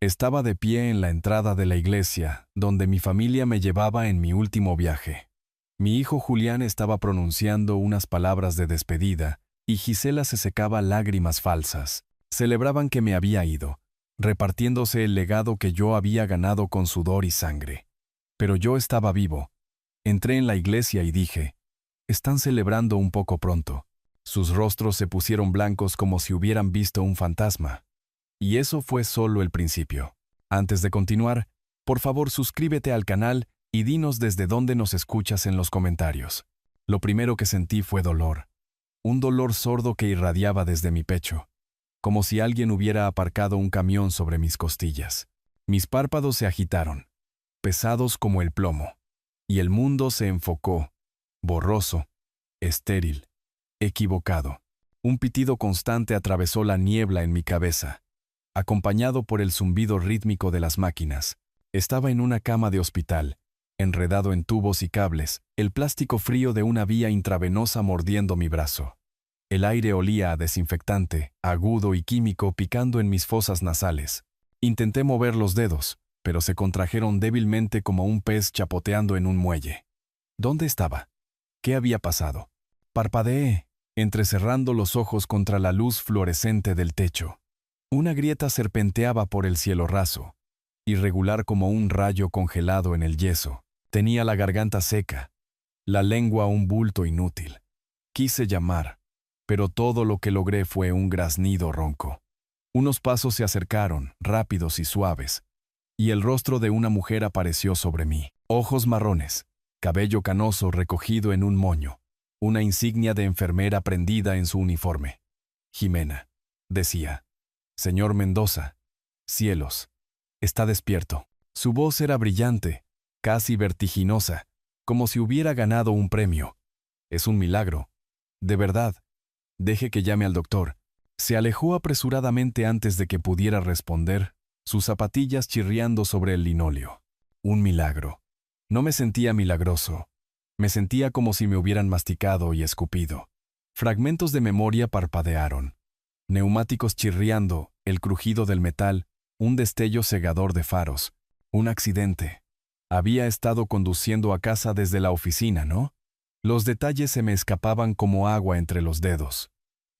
Estaba de pie en la entrada de la iglesia, donde mi familia me llevaba en mi último viaje. Mi hijo Julián estaba pronunciando unas palabras de despedida, y Gisela se secaba lágrimas falsas. Celebraban que me había ido, repartiéndose el legado que yo había ganado con sudor y sangre. Pero yo estaba vivo. Entré en la iglesia y dije, «Están celebrando un poco pronto». Sus rostros se pusieron blancos como si hubieran visto un fantasma. Y eso fue solo el principio. Antes de continuar, por favor suscríbete al canal y dinos desde dónde nos escuchas en los comentarios. Lo primero que sentí fue dolor. Un dolor sordo que irradiaba desde mi pecho, como si alguien hubiera aparcado un camión sobre mis costillas. Mis párpados se agitaron, pesados como el plomo, y el mundo se enfocó, borroso, estéril, equivocado. Un pitido constante atravesó la niebla en mi cabeza, acompañado por el zumbido rítmico de las máquinas. Estaba en una cama de hospital, enredado en tubos y cables, el plástico frío de una vía intravenosa mordiendo mi brazo. El aire olía a desinfectante, agudo y químico picando en mis fosas nasales. Intenté mover los dedos, pero se contrajeron débilmente como un pez chapoteando en un muelle. ¿Dónde estaba? ¿Qué había pasado? Parpadeé, entrecerrando los ojos contra la luz fluorescente del techo. Una grieta serpenteaba por el cielo raso, irregular como un rayo congelado en el yeso. Tenía la garganta seca, la lengua un bulto inútil. Quise llamar, pero todo lo que logré fue un graznido ronco. Unos pasos se acercaron, rápidos y suaves, y el rostro de una mujer apareció sobre mí. Ojos marrones, cabello canoso recogido en un moño, una insignia de enfermera prendida en su uniforme. Jimena, decía. Señor Mendoza, cielos, está despierto. Su voz era brillante, casi vertiginosa, como si hubiera ganado un premio. Es un milagro. De verdad. Deje que llame al doctor. Se alejó apresuradamente antes de que pudiera responder, sus zapatillas chirriando sobre el linóleo. Un milagro. No me sentía milagroso. Me sentía como si me hubieran masticado y escupido. Fragmentos de memoria parpadearon. Neumáticos chirriando, el crujido del metal, un destello cegador de faros. Un accidente. Había estado conduciendo a casa desde la oficina, ¿no? Los detalles se me escapaban como agua entre los dedos.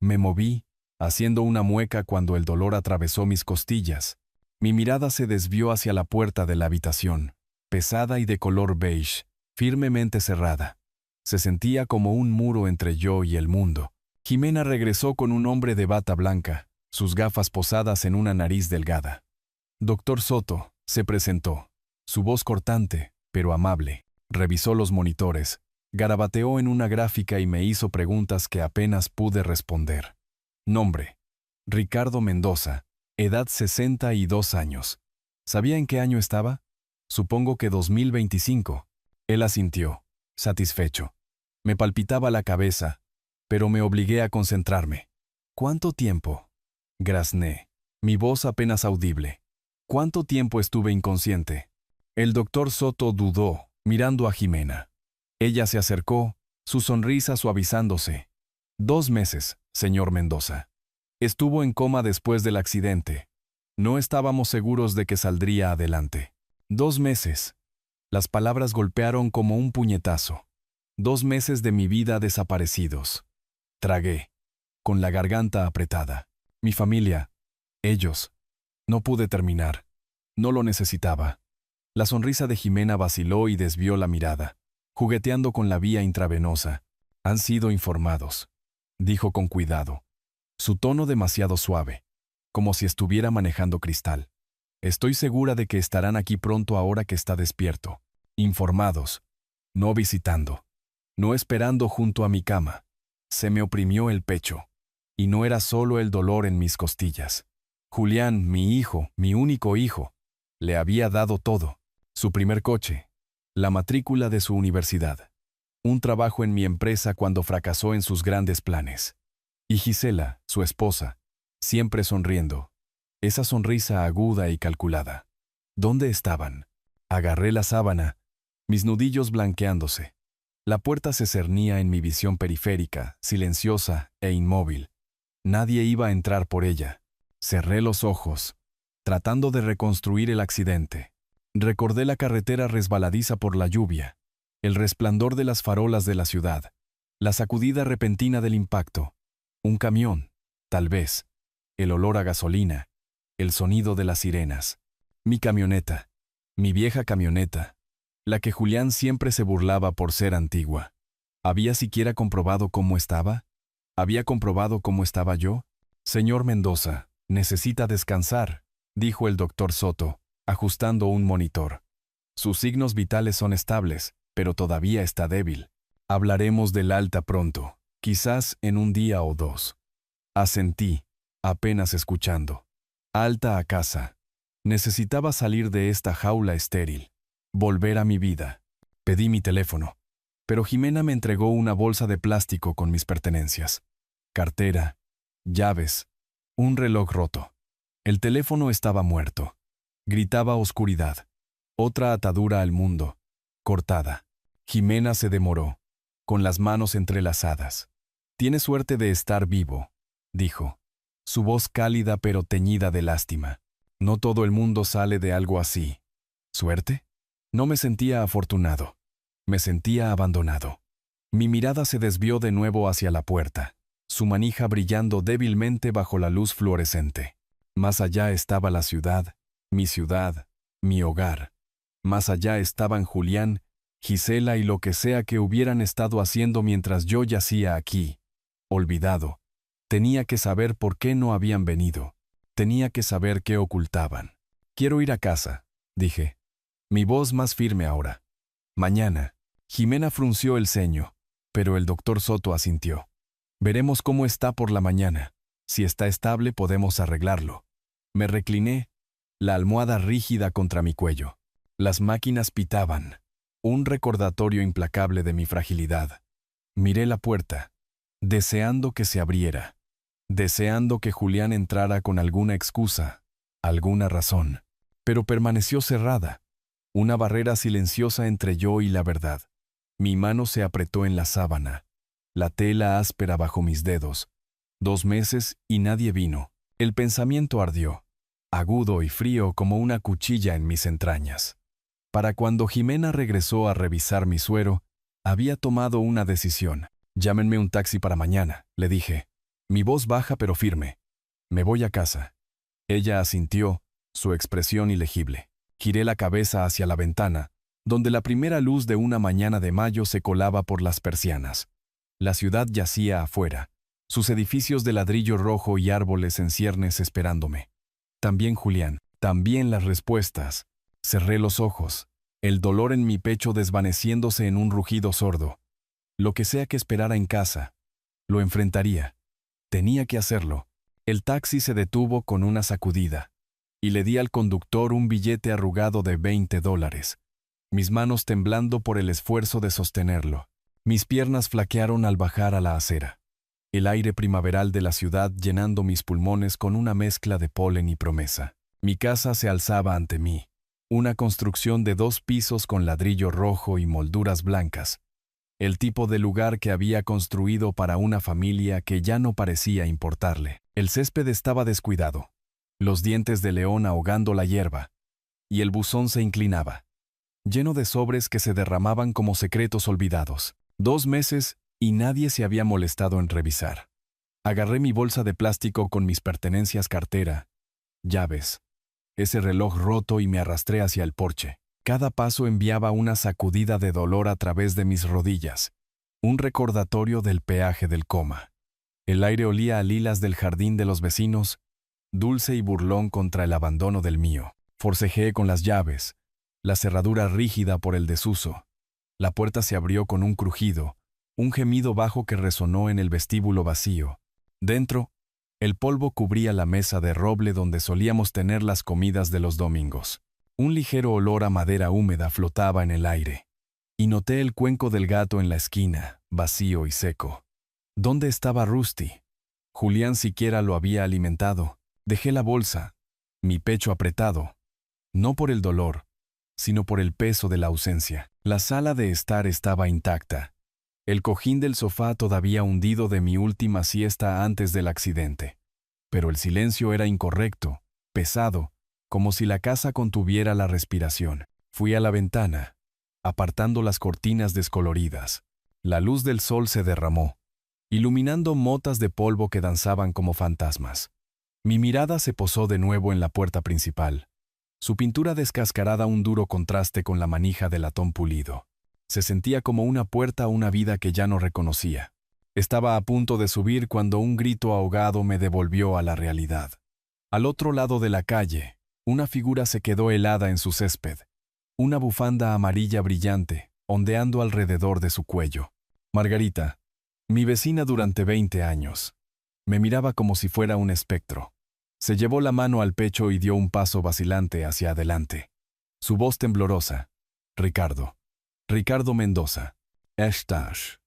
Me moví, haciendo una mueca cuando el dolor atravesó mis costillas. Mi mirada se desvió hacia la puerta de la habitación, pesada y de color beige, firmemente cerrada. Se sentía como un muro entre yo y el mundo. Jimena regresó con un hombre de bata blanca, sus gafas posadas en una nariz delgada. Doctor Soto, se presentó. Su voz cortante, pero amable. Revisó los monitores, garabateó en una gráfica y me hizo preguntas que apenas pude responder. Nombre: Ricardo Mendoza, edad 62 años. ¿Sabía en qué año estaba? Supongo que 2025. Él asintió, satisfecho. Me palpitaba la cabeza, pero me obligué a concentrarme. ¿Cuánto tiempo? Grazné, mi voz apenas audible. ¿Cuánto tiempo estuve inconsciente? El doctor Soto dudó, mirando a Jimena. Ella se acercó, su sonrisa suavizándose. 2 meses, señor Mendoza. Estuvo en coma después del accidente. No estábamos seguros de que saldría adelante. 2 meses. Las palabras golpearon como un puñetazo. 2 meses de mi vida desaparecidos. Tragué, con la garganta apretada. Mi familia, ellos. No pude terminar. No lo necesitaba. La sonrisa de Jimena vaciló y desvió la mirada, jugueteando con la vía intravenosa. Han sido informados, dijo con cuidado. Su tono demasiado suave, como si estuviera manejando cristal. Estoy segura de que estarán aquí pronto ahora que está despierto. Informados, no visitando, no esperando junto a mi cama. Se me oprimió el pecho, y no era solo el dolor en mis costillas. Julián, mi hijo, mi único hijo, le había dado todo. Su primer coche, la matrícula de su universidad, un trabajo en mi empresa cuando fracasó en sus grandes planes. Y Gisela, su esposa, siempre sonriendo, esa sonrisa aguda y calculada. ¿Dónde estaban? Agarré la sábana, mis nudillos blanqueándose. La puerta se cernía en mi visión periférica, silenciosa e inmóvil. Nadie iba a entrar por ella. Cerré los ojos. tratando de reconstruir el accidente. Recordé la carretera resbaladiza por la lluvia, el resplandor de las farolas de la ciudad, la sacudida repentina del impacto, un camión, tal vez, el olor a gasolina, el sonido de las sirenas. Mi camioneta, mi vieja camioneta, la que Julián siempre se burlaba por ser antigua. ¿Había siquiera comprobado cómo estaba? ¿Había comprobado cómo estaba yo? Señor Mendoza, necesita descansar, dijo el doctor Soto, ajustando un monitor. Sus signos vitales son estables, pero todavía está débil. Hablaremos del alta pronto, quizás en un día o dos. Asentí, apenas escuchando. Alta a casa. Necesitaba salir de esta jaula estéril, volver a mi vida. Pedí mi teléfono, pero Jimena me entregó una bolsa de plástico con mis pertenencias. Cartera, llaves, un reloj roto. El teléfono estaba muerto. Gritaba oscuridad. Otra atadura al mundo, cortada. Jimena se demoró, con las manos entrelazadas. «Tiene suerte de estar vivo», dijo. Su voz cálida pero teñida de lástima. No todo el mundo sale de algo así. ¿Suerte? No me sentía afortunado. Me sentía abandonado. Mi mirada se desvió de nuevo hacia la puerta, su manija brillando débilmente bajo la luz fluorescente. Más allá estaba la ciudad, mi hogar. Más allá estaban Julián, Gisela y lo que sea que hubieran estado haciendo mientras yo yacía aquí, olvidado. Tenía que saber por qué no habían venido. Tenía que saber qué ocultaban. «Quiero ir a casa», dije. Mi voz más firme ahora. «Mañana». Jimena frunció el ceño, pero el doctor Soto asintió. «Veremos cómo está por la mañana. Si está estable podemos arreglarlo». Me recliné, la almohada rígida contra mi cuello. Las máquinas pitaban, un recordatorio implacable de mi fragilidad. Miré la puerta, deseando que se abriera, deseando que Julián entrara con alguna excusa, alguna razón. Pero permaneció cerrada, una barrera silenciosa entre yo y la verdad. Mi mano se apretó en la sábana, la tela áspera bajo mis dedos. 2 meses y nadie vino. El pensamiento ardió, agudo y frío como una cuchilla en mis entrañas. Para cuando Jimena regresó a revisar mi suero, había tomado una decisión. «Llámenme un taxi para mañana», le dije. Mi voz baja pero firme. «Me voy a casa». Ella asintió, su expresión ilegible. Giré la cabeza hacia la ventana, donde la primera luz de una mañana de mayo se colaba por las persianas. La ciudad yacía afuera, sus edificios de ladrillo rojo y árboles en ciernes esperándome. También Julián, también las respuestas. Cerré los ojos, el dolor en mi pecho desvaneciéndose en un rugido sordo. Lo que sea que esperara en casa, lo enfrentaría. Tenía que hacerlo. El taxi se detuvo con una sacudida, y le di al conductor un billete arrugado de $20, mis manos temblando por el esfuerzo de sostenerlo. Mis piernas flaquearon al bajar a la acera, el aire primaveral de la ciudad llenando mis pulmones con una mezcla de polen y promesa. Mi casa se alzaba ante mí, una construcción de 2 pisos con ladrillo rojo y molduras blancas, el tipo de lugar que había construido para una familia que ya no parecía importarle. El césped estaba descuidado, los dientes de león ahogando la hierba, y el buzón se inclinaba, lleno de sobres que se derramaban como secretos olvidados. 2 meses y nadie se había molestado en revisar. Agarré mi bolsa de plástico con mis pertenencias, cartera, llaves, ese reloj roto y me arrastré hacia el porche. Cada paso enviaba una sacudida de dolor a través de mis rodillas, un recordatorio del peaje del coma. El aire olía a lilas del jardín de los vecinos, dulce y burlón contra el abandono del mío. Forcejeé con las llaves, la cerradura rígida por el desuso. La puerta se abrió con un crujido, un gemido bajo que resonó en el vestíbulo vacío. Dentro, el polvo cubría la mesa de roble donde solíamos tener las comidas de los domingos. Un ligero olor a madera húmeda flotaba en el aire, y noté el cuenco del gato en la esquina, vacío y seco. ¿Dónde estaba Rusty? Julián siquiera lo había alimentado. Dejé la bolsa, mi pecho apretado, no por el dolor, sino por el peso de la ausencia. La sala de estar estaba intacta, el cojín del sofá todavía hundido de mi última siesta antes del accidente. Pero el silencio era incorrecto, pesado, como si la casa contuviera la respiración. Fui a la ventana, apartando las cortinas descoloridas. La luz del sol se derramó, iluminando motas de polvo que danzaban como fantasmas. Mi mirada se posó de nuevo en la puerta principal. Su pintura descascarada un duro contraste con la manija de latón pulido. Se sentía como una puerta a una vida que ya no reconocía. Estaba a punto de subir cuando un grito ahogado me devolvió a la realidad. Al otro lado de la calle, una figura se quedó helada en su césped, una bufanda amarilla brillante, ondeando alrededor de su cuello. Margarita, mi vecina durante 20 años, me miraba como si fuera un espectro. Se llevó la mano al pecho y dio un paso vacilante hacia adelante. Su voz temblorosa. Ricardo. Ricardo Mendoza. Estás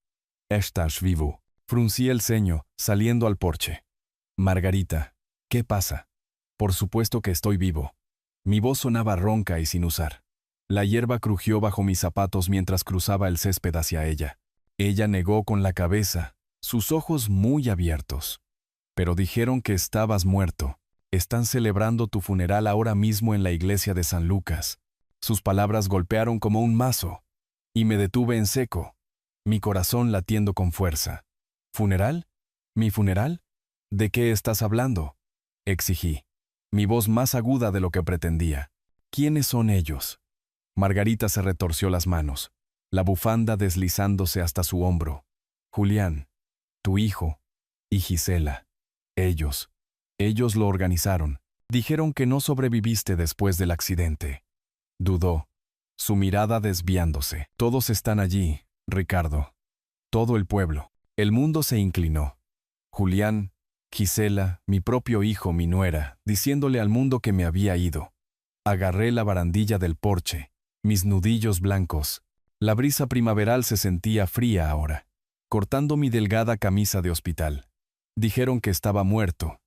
vivo. Fruncí el ceño, saliendo al porche. Margarita, ¿qué pasa? Por supuesto que estoy vivo. Mi voz sonaba ronca y sin usar. La hierba crujió bajo mis zapatos mientras cruzaba el césped hacia ella. Ella negó con la cabeza, sus ojos muy abiertos. Pero dijeron que estabas muerto. Están celebrando tu funeral ahora mismo en la iglesia de San Lucas. Sus palabras golpearon como un mazo, y me detuve en seco, mi corazón latiendo con fuerza. ¿Funeral? ¿Mi funeral? ¿De qué estás hablando?, exigí, mi voz más aguda de lo que pretendía. ¿Quiénes son ellos? Margarita se retorció las manos, la bufanda deslizándose hasta su hombro. Julián, tu hijo, y Gisela. Ellos lo organizaron. Dijeron que no sobreviviste después del accidente. Dudó, su mirada desviándose. Todos están allí, Ricardo. Todo el pueblo. El mundo se inclinó. Julián, Gisela, mi propio hijo, mi nuera, diciéndole al mundo que me había ido. Agarré la barandilla del porche, mis nudillos blancos. La brisa primaveral se sentía fría ahora, cortando mi delgada camisa de hospital. Dijeron que estaba muerto.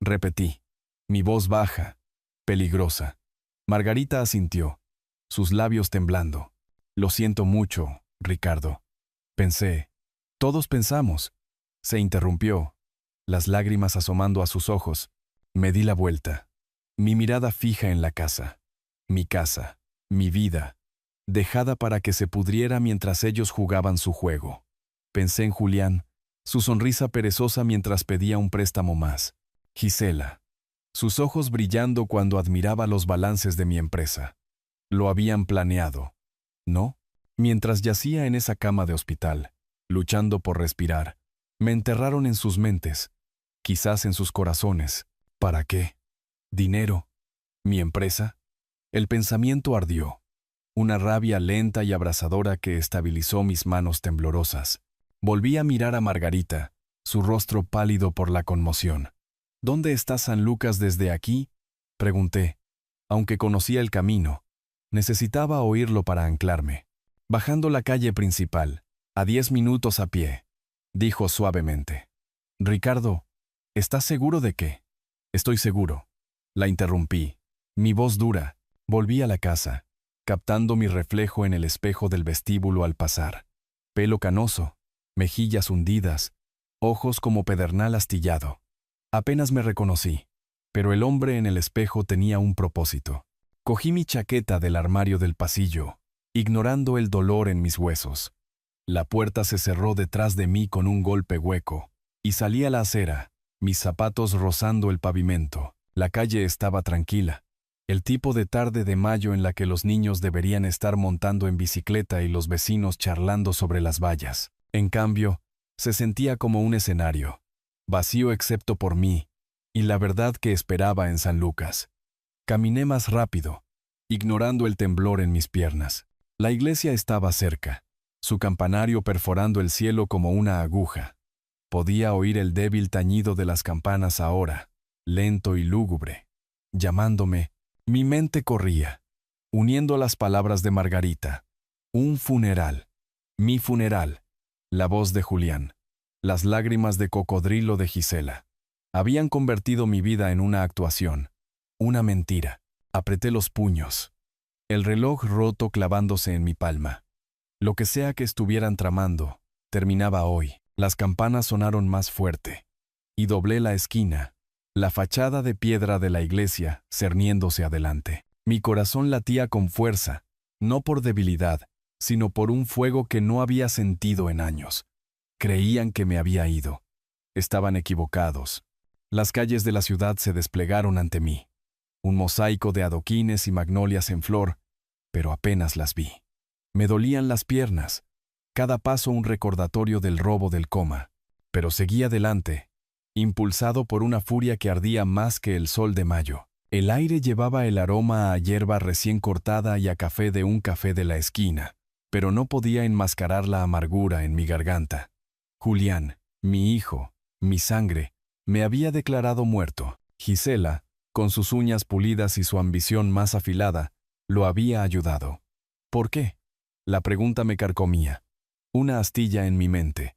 Repetí, mi voz baja, peligrosa. Margarita asintió, sus labios temblando. Lo siento mucho, Ricardo. Pensé. Todos pensamos. Se interrumpió, las lágrimas asomando a sus ojos. Me di la vuelta, mi mirada fija en la casa. Mi casa, mi vida, dejada para que se pudriera mientras ellos jugaban su juego. Pensé en Julián, su sonrisa perezosa mientras pedía un préstamo más. Gisela, sus ojos brillando cuando admiraba los balances de mi empresa. Lo habían planeado, ¿no? Mientras yacía en esa cama de hospital, luchando por respirar, me enterraron en sus mentes, quizás en sus corazones. ¿Para qué? ¿Dinero? ¿Mi empresa? El pensamiento ardió, una rabia lenta y abrasadora que estabilizó mis manos temblorosas. Volví a mirar a Margarita, su rostro pálido por la conmoción. ¿Dónde está San Lucas desde aquí?, pregunté. Aunque conocía el camino, necesitaba oírlo para anclarme. Bajando la calle principal, a 10 minutos a pie, dijo suavemente. Ricardo, ¿estás seguro de qué? Estoy seguro. La interrumpí. Mi voz dura. Volví a la casa, captando mi reflejo en el espejo del vestíbulo al pasar. Pelo canoso, mejillas hundidas, ojos como pedernal astillado. Apenas me reconocí, pero el hombre en el espejo tenía un propósito. Cogí mi chaqueta del armario del pasillo, ignorando el dolor en mis huesos. La puerta se cerró detrás de mí con un golpe hueco, y salí a la acera, mis zapatos rozando el pavimento. La calle estaba tranquila, el tipo de tarde de mayo en la que los niños deberían estar montando en bicicleta y los vecinos charlando sobre las vallas. En cambio, se sentía como un escenario, vacío excepto por mí, y la verdad que esperaba en San Lucas. Caminé más rápido, ignorando el temblor en mis piernas. La iglesia estaba cerca, su campanario perforando el cielo como una aguja. Podía oír el débil tañido de las campanas ahora, lento y lúgubre, llamándome. Mi mente corría, uniendo las palabras de Margarita. Un funeral, mi funeral, la voz de Julián, las lágrimas de cocodrilo de Gisela. Habían convertido mi vida en una actuación, una mentira. Apreté los puños, el reloj roto clavándose en mi palma. Lo que sea que estuvieran tramando, terminaba hoy. Las campanas sonaron más fuerte, y doblé la esquina, la fachada de piedra de la iglesia cerniéndose adelante. Mi corazón latía con fuerza, no por debilidad, sino por un fuego que no había sentido en años. Creían que me había ido. Estaban equivocados. Las calles de la ciudad se desplegaron ante mí. Un mosaico de adoquines y magnolias en flor, pero apenas las vi. Me dolían las piernas, cada paso un recordatorio del robo del coma, pero seguí adelante, impulsado por una furia que ardía más que el sol de mayo. El aire llevaba el aroma a hierba recién cortada y a café de un café de la esquina, pero no podía enmascarar la amargura en mi garganta. Julián, mi hijo, mi sangre, me había declarado muerto. Gisela, con sus uñas pulidas y su ambición más afilada, lo había ayudado. ¿Por qué? La pregunta me carcomía. Una astilla en mi mente.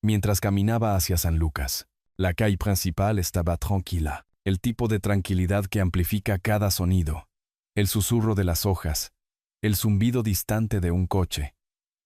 Mientras caminaba hacia San Lucas, la calle principal estaba tranquila. El tipo de tranquilidad que amplifica cada sonido. El susurro de las hojas, el zumbido distante de un coche,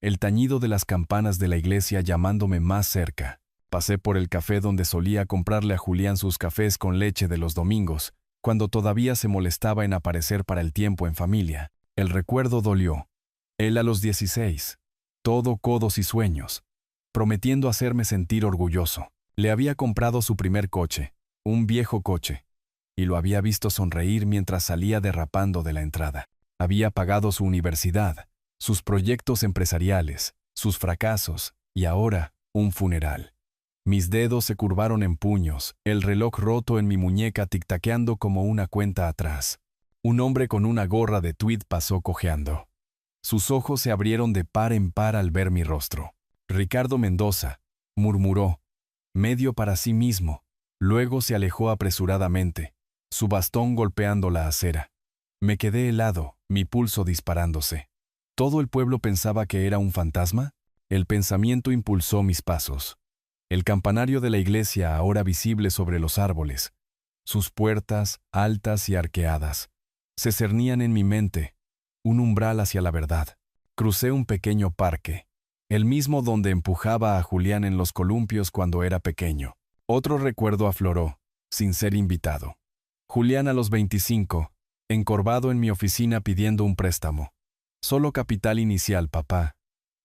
el tañido de las campanas de la iglesia llamándome más cerca. Pasé por el café donde solía comprarle a Julián sus cafés con leche de los domingos, cuando todavía se molestaba en aparecer para el tiempo en familia. El recuerdo dolió. Él a los 16, todo codos y sueños, prometiendo hacerme sentir orgulloso. Le había comprado su primer coche, un viejo coche, y lo había visto sonreír mientras salía derrapando de la entrada. Había pagado su universidad, sus proyectos empresariales, sus fracasos, y ahora, un funeral. Mis dedos se curvaron en puños, el reloj roto en mi muñeca tic-taqueando como una cuenta atrás. Un hombre con una gorra de tweed pasó cojeando. Sus ojos se abrieron de par en par al ver mi rostro. Ricardo Mendoza, murmuró, medio para sí mismo. Luego se alejó apresuradamente, su bastón golpeando la acera. Me quedé helado, mi pulso disparándose. ¿Todo el pueblo pensaba que era un fantasma? El pensamiento impulsó mis pasos. El campanario de la iglesia ahora visible sobre los árboles, sus puertas, altas y arqueadas, se cernían en mi mente, un umbral hacia la verdad. Crucé un pequeño parque, el mismo donde empujaba a Julián en los columpios cuando era pequeño. Otro recuerdo afloró, sin ser invitado. Julián a los 25, encorvado en mi oficina pidiendo un préstamo. Solo capital inicial, papá.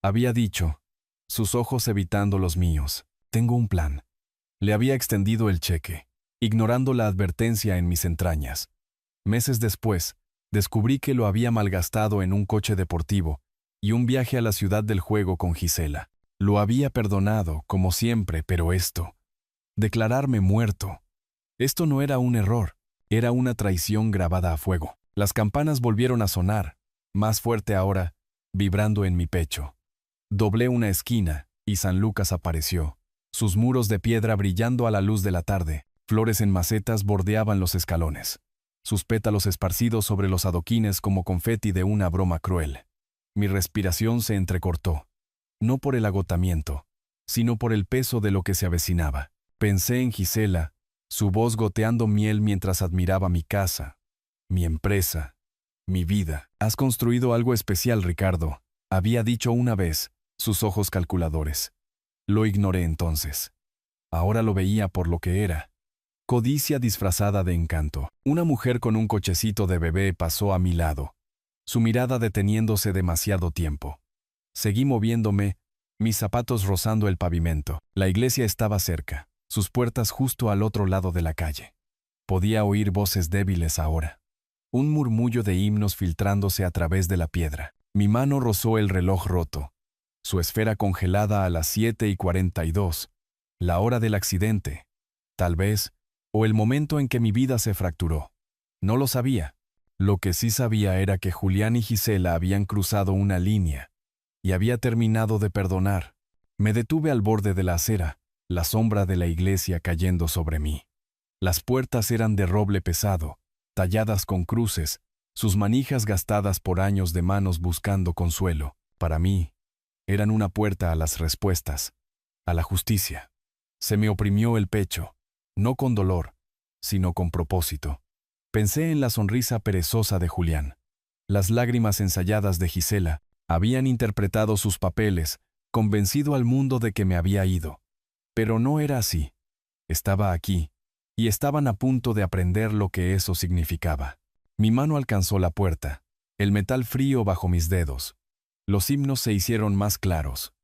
Había dicho, sus ojos evitando los míos. Tengo un plan. Le había extendido el cheque, ignorando la advertencia en mis entrañas. Meses después, descubrí que lo había malgastado en un coche deportivo y un viaje a la ciudad del juego con Gisela. Lo había perdonado, como siempre, pero esto... declararme muerto. Esto no era un error, era una traición grabada a fuego. Las campanas volvieron a sonar, más fuerte ahora, vibrando en mi pecho. Doblé una esquina y San Lucas apareció, sus muros de piedra brillando a la luz de la tarde. Flores en macetas bordeaban los escalones, sus pétalos esparcidos sobre los adoquines como confeti de una broma cruel. Mi respiración se entrecortó, no por el agotamiento, sino por el peso de lo que se avecinaba. Pensé en Gisela, su voz goteando miel mientras admiraba mi casa, mi empresa, mi vida. Has construido algo especial, Ricardo, había dicho una vez, sus ojos calculadores. Lo ignoré entonces. Ahora lo veía por lo que era. Codicia disfrazada de encanto. Una mujer con un cochecito de bebé pasó a mi lado, su mirada deteniéndose demasiado tiempo. Seguí moviéndome, mis zapatos rozando el pavimento. La iglesia estaba cerca, sus puertas justo al otro lado de la calle. Podía oír voces débiles ahora. Un murmullo de himnos filtrándose a través de la piedra. Mi mano rozó el reloj roto, su esfera congelada a las 7:42, la hora del accidente, tal vez, o el momento en que mi vida se fracturó. No lo sabía. Lo que sí sabía era que Julián y Gisela habían cruzado una línea y había terminado de perdonar. Me detuve al borde de la acera, la sombra de la iglesia cayendo sobre mí. Las puertas eran de roble pesado, talladas con cruces, sus manijas gastadas por años de manos buscando consuelo. Para mí, eran una puerta a las respuestas, a la justicia. Se me oprimió el pecho, no con dolor, sino con propósito. Pensé en la sonrisa perezosa de Julián. Las lágrimas ensayadas de Gisela habían interpretado sus papeles, convencido al mundo de que me había ido. Pero no era así. Estaba aquí, y estaban a punto de aprender lo que eso significaba. Mi mano alcanzó la puerta, el metal frío bajo mis dedos. Los himnos se hicieron más claros.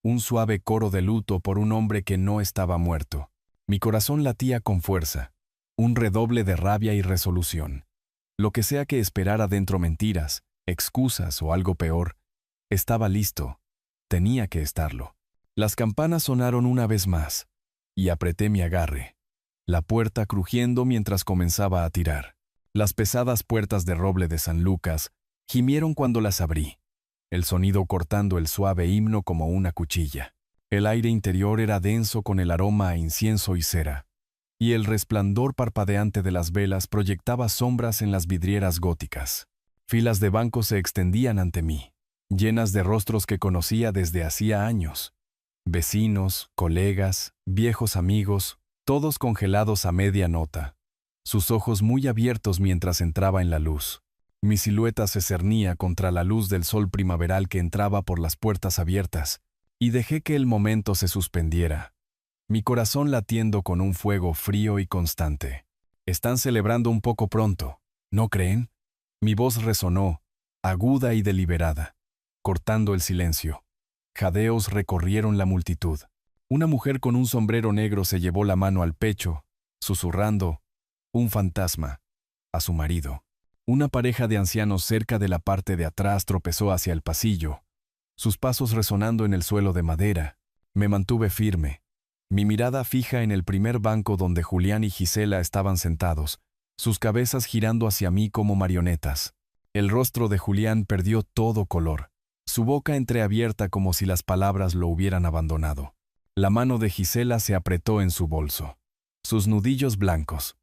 Un suave coro de luto por un hombre que no estaba muerto. Mi corazón latía con fuerza, un redoble de rabia y resolución. Lo que sea que esperara dentro mentiras, excusas o algo peor, estaba listo. Tenía que estarlo. Las campanas sonaron una vez más, y apreté mi agarre. La puerta crujiendo mientras comenzaba a tirar. Las pesadas puertas de roble de San Lucas gimieron cuando las abrí, el sonido cortando el suave himno como una cuchilla. El aire interior era denso con el aroma a incienso y cera, y el resplandor parpadeante de las velas proyectaba sombras en las vidrieras góticas. Filas de bancos se extendían ante mí, llenas de rostros que conocía desde hacía años. Vecinos, colegas, viejos amigos, todos congelados a media nota, sus ojos muy abiertos mientras entraba en la luz. Mi silueta se cernía contra la luz del sol primaveral que entraba por las puertas abiertas, y dejé que el momento se suspendiera, mi corazón latiendo con un fuego frío y constante. Están celebrando un poco pronto, ¿no creen? Mi voz resonó, aguda y deliberada, cortando el silencio. Jadeos recorrieron la multitud. Una mujer con un sombrero negro se llevó la mano al pecho, susurrando, un fantasma, a su marido. Una pareja de ancianos cerca de la parte de atrás tropezó hacia el pasillo, sus pasos resonando en el suelo de madera. Me mantuve firme, mi mirada fija en el primer banco donde Julián y Gisela estaban sentados, sus cabezas girando hacia mí como marionetas. El rostro de Julián perdió todo color, su boca entreabierta como si las palabras lo hubieran abandonado. La mano de Gisela se apretó en su bolso, sus nudillos blancos,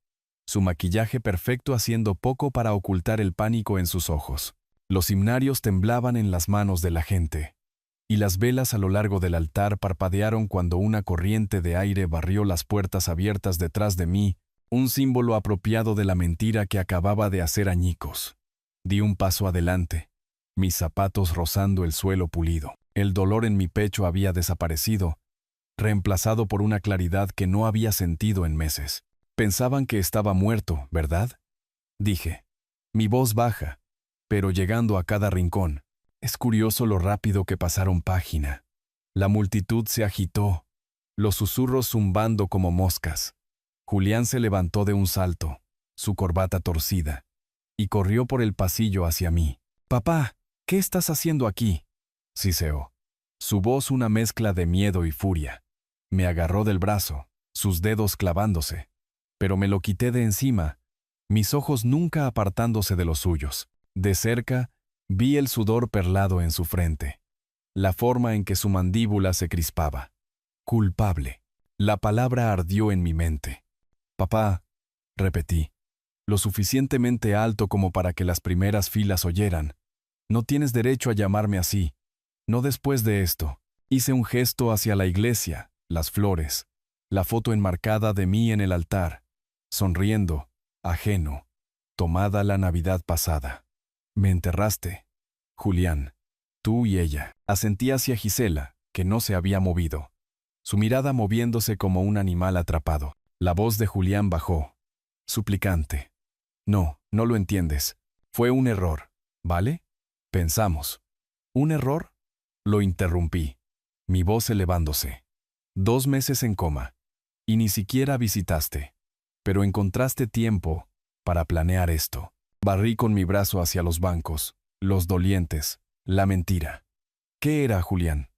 su maquillaje perfecto haciendo poco para ocultar el pánico en sus ojos. Los himnarios temblaban en las manos de la gente, y las velas a lo largo del altar parpadearon cuando una corriente de aire barrió las puertas abiertas detrás de mí, un símbolo apropiado de la mentira que acababa de hacer añicos. Di un paso adelante, mis zapatos rozando el suelo pulido. El dolor en mi pecho había desaparecido, reemplazado por una claridad que no había sentido en meses. Pensaban que estaba muerto, ¿verdad? Dije, mi voz baja, pero llegando a cada rincón. Es curioso lo rápido que pasaron página. La multitud se agitó, los susurros zumbando como moscas. Julián se levantó de un salto, su corbata torcida, y corrió por el pasillo hacia mí. «Papá, ¿qué estás haciendo aquí?», siseó. Su voz una mezcla de miedo y furia. Me agarró del brazo, sus dedos clavándose, pero me lo quité de encima, mis ojos nunca apartándose de los suyos. De cerca, vi el sudor perlado en su frente, la forma en que su mandíbula se crispaba. Culpable. La palabra ardió en mi mente. «Papá», repetí, lo suficientemente alto como para que las primeras filas oyeran. «No tienes derecho a llamarme así. No después de esto». Hice un gesto hacia la iglesia, las flores, la foto enmarcada de mí en el altar, sonriendo, ajeno, tomada la Navidad pasada. «Me enterraste, Julián, tú y ella». Asentí hacia Gisela, que no se había movido, su mirada moviéndose como un animal atrapado. La voz de Julián bajó, suplicante. «No, no lo entiendes. Fue un error, ¿vale?», pensamos. «¿Un error?», lo interrumpí, mi voz elevándose. «2 meses en coma, y ni siquiera visitaste, pero encontraste tiempo para planear esto». Barrí con mi brazo hacia los bancos, los dolientes, la mentira. ¿Qué era, Julián?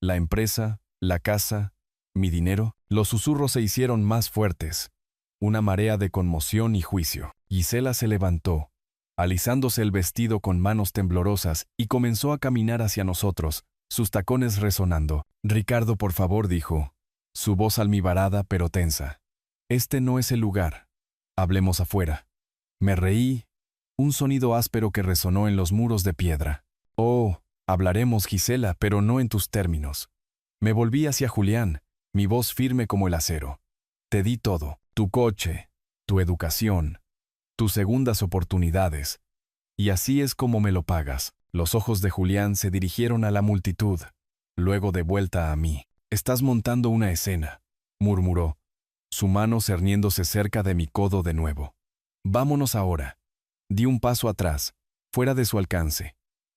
¿La empresa? ¿La casa? ¿Mi dinero? Los susurros se hicieron más fuertes. Una marea de conmoción y juicio. Gisela se levantó, alisándose el vestido con manos temblorosas, y comenzó a caminar hacia nosotros, sus tacones resonando. «Ricardo, por favor», dijo, su voz almibarada pero tensa. «Este no es el lugar. Hablemos afuera». Me reí, un sonido áspero que resonó en los muros de piedra. «Oh, hablaremos, Gisela, pero no en tus términos». Me volví hacia Julián, mi voz firme como el acero. «Te di todo, tu coche, tu educación, tus segundas oportunidades, y así es como me lo pagas». Los ojos de Julián se dirigieron a la multitud, luego de vuelta a mí. «Estás montando una escena», murmuró, su mano cerniéndose cerca de mi codo de nuevo. «Vámonos ahora». Di un paso atrás, fuera de su alcance.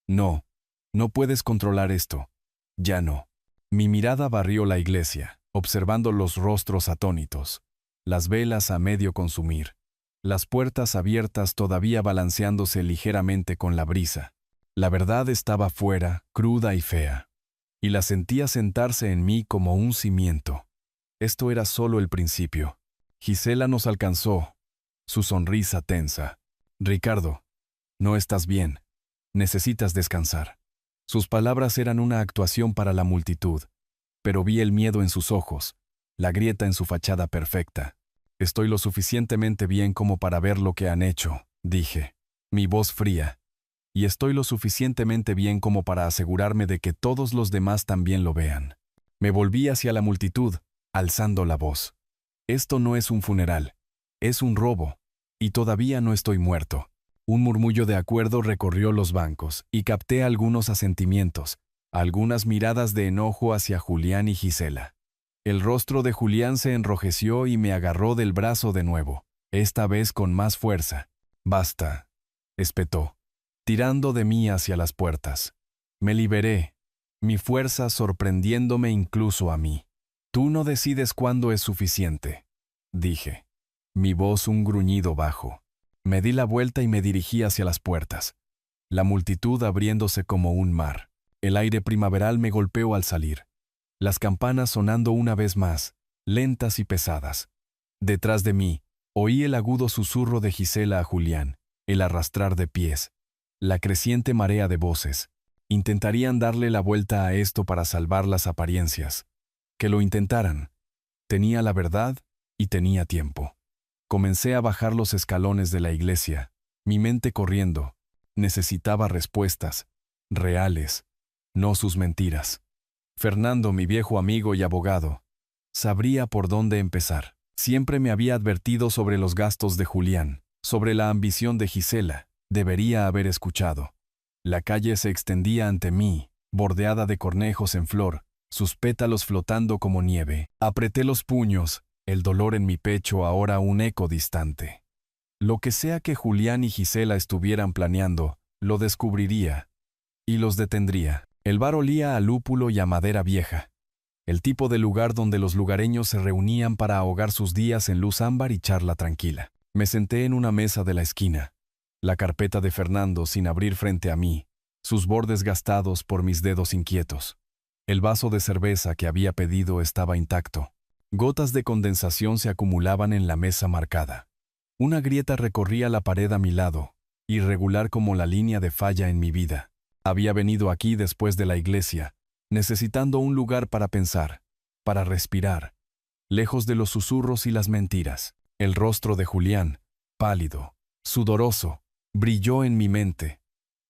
«No, no puedes controlar esto. Ya no». Mi mirada barrió la iglesia, observando los rostros atónitos, las velas a medio consumir, las puertas abiertas todavía balanceándose ligeramente con la brisa. La verdad estaba fuera, cruda y fea, y la sentía sentarse en mí como un cimiento. Esto era solo el principio. Gisela nos alcanzó, su sonrisa tensa. «Ricardo, no estás bien. Necesitas descansar». Sus palabras eran una actuación para la multitud, pero vi el miedo en sus ojos, la grieta en su fachada perfecta. «Estoy lo suficientemente bien como para ver lo que han hecho», dije, mi voz fría. «Y estoy lo suficientemente bien como para asegurarme de que todos los demás también lo vean». Me volví hacia la multitud, alzando la voz. «Esto no es un funeral, es un robo, y todavía no estoy muerto». Un murmullo de acuerdo recorrió los bancos, y capté algunos asentimientos, algunas miradas de enojo hacia Julián y Gisela. El rostro de Julián se enrojeció y me agarró del brazo de nuevo, esta vez con más fuerza. «Basta», espetó, tirando de mí hacia las puertas. Me liberé, mi fuerza sorprendiéndome incluso a mí. «Tú no decides cuándo es suficiente», dije, mi voz un gruñido bajo. Me di la vuelta y me dirigí hacia las puertas, la multitud abriéndose como un mar. El aire primaveral me golpeó al salir, las campanas sonando una vez más, lentas y pesadas. Detrás de mí, oí el agudo susurro de Gisela a Julián, el arrastrar de pies, la creciente marea de voces. Intentarían darle la vuelta a esto para salvar las apariencias. Que lo intentaran. Tenía la verdad y tenía tiempo. Comencé a bajar los escalones de la iglesia, mi mente corriendo. Necesitaba respuestas, reales, no sus mentiras. Fernando, mi viejo amigo y abogado, sabría por dónde empezar. Siempre me había advertido sobre los gastos de Julián, sobre la ambición de Gisela. Debería haber escuchado. La calle se extendía ante mí, bordeada de cornejos en flor, sus pétalos flotando como nieve. Apreté los puños, el dolor en mi pecho ahora un eco distante. Lo que sea que Julián y Gisela estuvieran planeando, lo descubriría y los detendría. El bar olía a lúpulo y a madera vieja, el tipo de lugar donde los lugareños se reunían para ahogar sus días en luz ámbar y charla tranquila. Me senté en una mesa de la esquina, la carpeta de Fernando sin abrir frente a mí, sus bordes gastados por mis dedos inquietos. El vaso de cerveza que había pedido estaba intacto. Gotas de condensación se acumulaban en la mesa marcada. Una grieta recorría la pared a mi lado, irregular como la línea de falla en mi vida. Había venido aquí después de la iglesia, necesitando un lugar para pensar, para respirar, lejos de los susurros y las mentiras. El rostro de Julián, pálido, sudoroso, brilló en mi mente,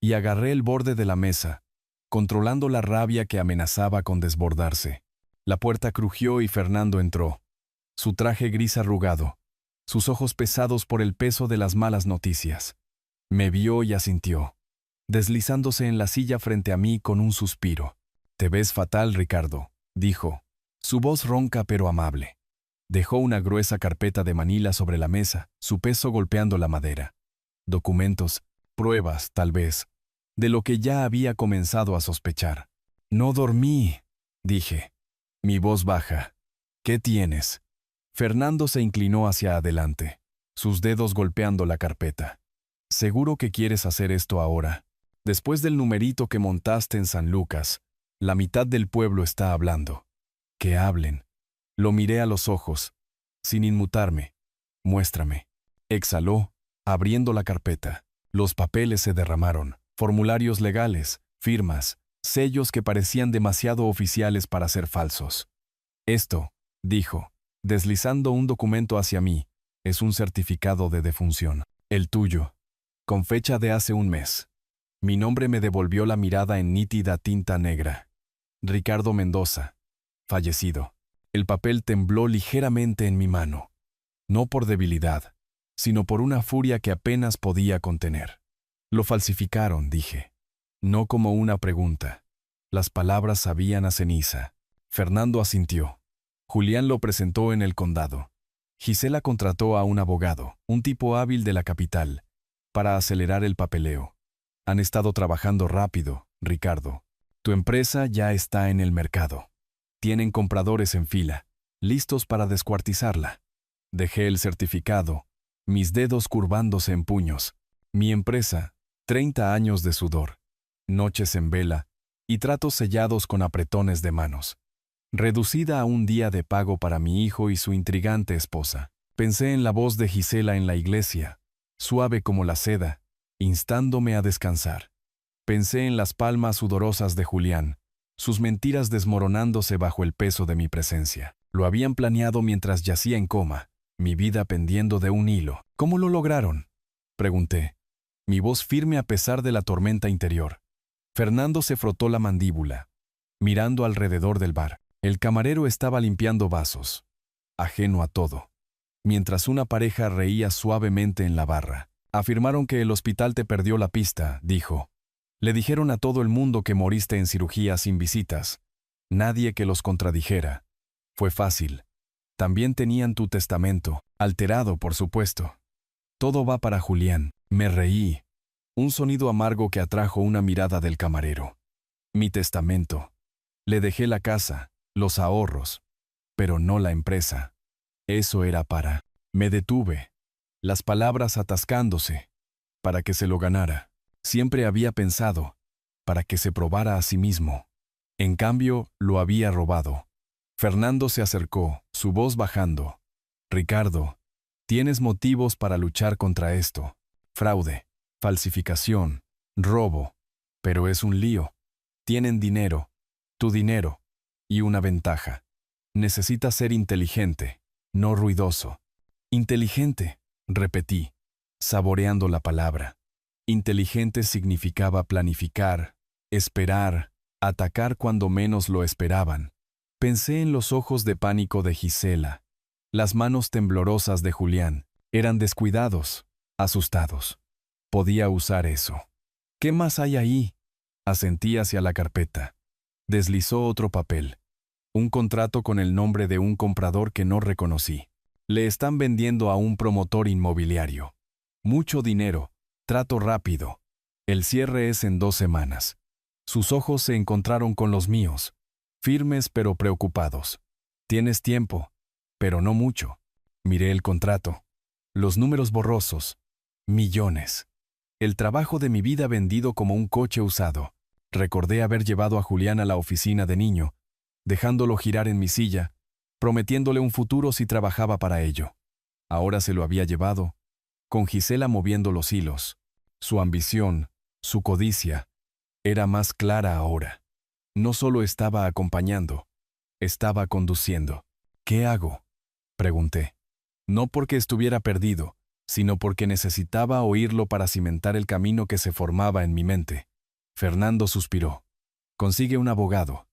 y agarré el borde de la mesa, controlando la rabia que amenazaba con desbordarse. La puerta crujió y Fernando entró, su traje gris arrugado, sus ojos pesados por el peso de las malas noticias. Me vio y asintió, deslizándose en la silla frente a mí con un suspiro. «Te ves fatal, Ricardo», dijo, su voz ronca pero amable. Dejó una gruesa carpeta de manila sobre la mesa, su peso golpeando la madera. Documentos, pruebas, tal vez, de lo que ya había comenzado a sospechar. «No dormí», dije, mi voz baja. «¿Qué tienes?» Fernando se inclinó hacia adelante, sus dedos golpeando la carpeta. «¿Seguro que quieres hacer esto ahora? Después del numerito que montaste en San Lucas, la mitad del pueblo está hablando». «Que hablen». Lo miré a los ojos, sin inmutarme. «Muéstrame». Exhaló, abriendo la carpeta. Los papeles se derramaron, formularios legales, firmas, sellos que parecían demasiado oficiales para ser falsos. «Esto», dijo, deslizando un documento hacia mí, «es un certificado de defunción. El tuyo, con fecha de hace un mes». Mi nombre me devolvió la mirada en nítida tinta negra. «Ricardo Mendoza, fallecido». El papel tembló ligeramente en mi mano, no por debilidad, sino por una furia que apenas podía contener. «Lo falsificaron», dije. No como una pregunta. Las palabras sabían a ceniza. Fernando asintió. «Julián lo presentó en el condado. Gisela contrató a un abogado, un tipo hábil de la capital, para acelerar el papeleo. Han estado trabajando rápido, Ricardo. Tu empresa ya está en el mercado. Tienen compradores en fila, listos para descuartizarla. Dejé el certificado, mis dedos curvándose en puños. Mi empresa, 30 años de sudor, noches en vela y tratos sellados con apretones de manos. Reducida a un día de pago para mi hijo y su intrigante esposa. Pensé en la voz de Gisela en la iglesia, suave como la seda, instándome a descansar. Pensé en las palmas sudorosas de Julián, sus mentiras desmoronándose bajo el peso de mi presencia. Lo habían planeado mientras yacía en coma, mi vida pendiendo de un hilo. ¿Cómo lo lograron?, pregunté, mi voz firme a pesar de la tormenta interior. Fernando se frotó la mandíbula, mirando alrededor del bar. El camarero estaba limpiando vasos, ajeno a todo, mientras una pareja reía suavemente en la barra. Afirmaron que el hospital te perdió la pista, dijo. Le dijeron a todo el mundo que moriste en cirugía sin visitas. Nadie que los contradijera. Fue fácil. También tenían tu testamento, alterado, por supuesto. Todo va para Julián. Me reí. Un sonido amargo que atrajo una mirada del camarero. Mi testamento. Le dejé la casa, los ahorros, pero no la empresa. Eso era para... Me detuve, las palabras atascándose, para que se lo ganara. Siempre había pensado, para que se probara a sí mismo. En cambio, lo había robado. Fernando se acercó, su voz bajando. Ricardo, tienes motivos para luchar contra esto. Fraude, falsificación, robo. Pero es un lío. Tienen dinero, tu dinero. Y una ventaja. Necesitas ser inteligente, no ruidoso. Inteligente, repetí, saboreando la palabra. Inteligente significaba planificar, esperar, atacar cuando menos lo esperaban. Pensé en los ojos de pánico de Gisela. Las manos temblorosas de Julián. Eran descuidados, asustados. Podía usar eso. ¿Qué más hay ahí? Asentí hacia la carpeta. Deslizó otro papel. Un contrato con el nombre de un comprador que no reconocí. Le están vendiendo a un promotor inmobiliario. Mucho dinero, trato rápido. El cierre es en 2 semanas. Sus ojos se encontraron con los míos, firmes pero preocupados. Tienes tiempo, pero no mucho. Miré el contrato. Los números borrosos. Millones. El trabajo de mi vida vendido como un coche usado. Recordé haber llevado a Julián a la oficina de niño, dejándolo girar en mi silla, prometiéndole un futuro si trabajaba para ello. Ahora se lo había llevado, con Gisela moviendo los hilos. Su ambición, su codicia, era más clara ahora. No solo estaba acompañando, estaba conduciendo. ¿Qué hago?, pregunté. No porque estuviera perdido, sino porque necesitaba oírlo para cimentar el camino que se formaba en mi mente. Fernando suspiró. Consigue un abogado.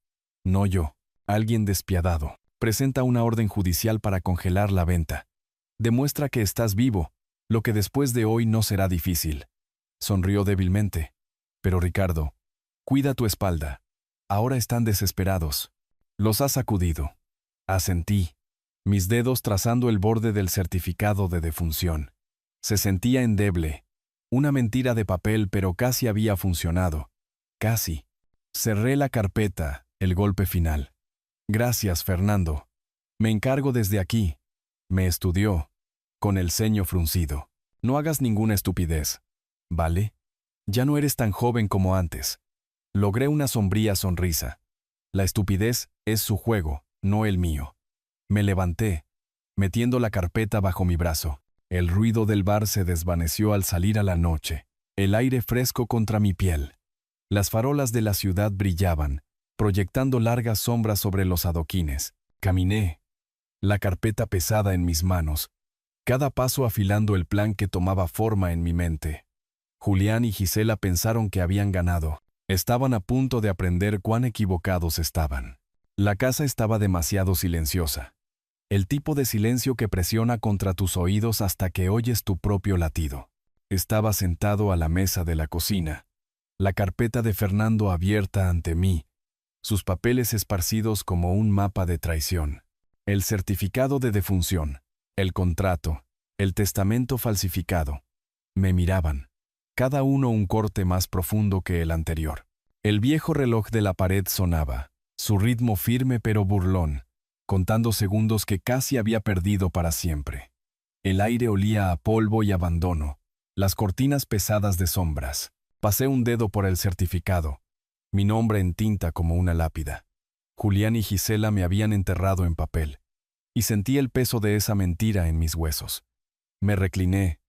No yo. Alguien despiadado. Presenta una orden judicial para congelar la venta. Demuestra que estás vivo, lo que después de hoy no será difícil. Sonrió débilmente. Pero Ricardo, cuida tu espalda. Ahora están desesperados. Los has sacudido. Asentí, mis dedos trazando el borde del certificado de defunción. Se sentía endeble. Una mentira de papel, pero casi había funcionado. Casi. Cerré la carpeta, el golpe final. Gracias, Fernando. Me encargo desde aquí. Me estudió, con el ceño fruncido. No hagas ninguna estupidez, ¿vale? Ya no eres tan joven como antes. Logré una sombría sonrisa. La estupidez es su juego, no el mío. Me levanté, metiendo la carpeta bajo mi brazo. El ruido del bar se desvaneció al salir a la noche. El aire fresco contra mi piel. Las farolas de la ciudad brillaban, proyectando largas sombras sobre los adoquines. Caminé, la carpeta pesada en mis manos, cada paso afilando el plan que tomaba forma en mi mente. Julián y Gisela pensaron que habían ganado. Estaban a punto de aprender cuán equivocados estaban. La casa estaba demasiado silenciosa. El tipo de silencio que presiona contra tus oídos hasta que oyes tu propio latido. Estaba sentado a la mesa de la cocina, la carpeta de Fernando abierta ante mí, sus papeles esparcidos como un mapa de traición. El certificado de defunción, el contrato, el testamento falsificado. Me miraban, cada uno un corte más profundo que el anterior. El viejo reloj de la pared sonaba, su ritmo firme pero burlón, contando segundos que casi había perdido para siempre. El aire olía a polvo y abandono, las cortinas pesadas de sombras. Pasé un dedo por el certificado, mi nombre en tinta como una lápida. Julián y Gisela me habían enterrado en papel, y sentí el peso de esa mentira en mis huesos. Me recliné,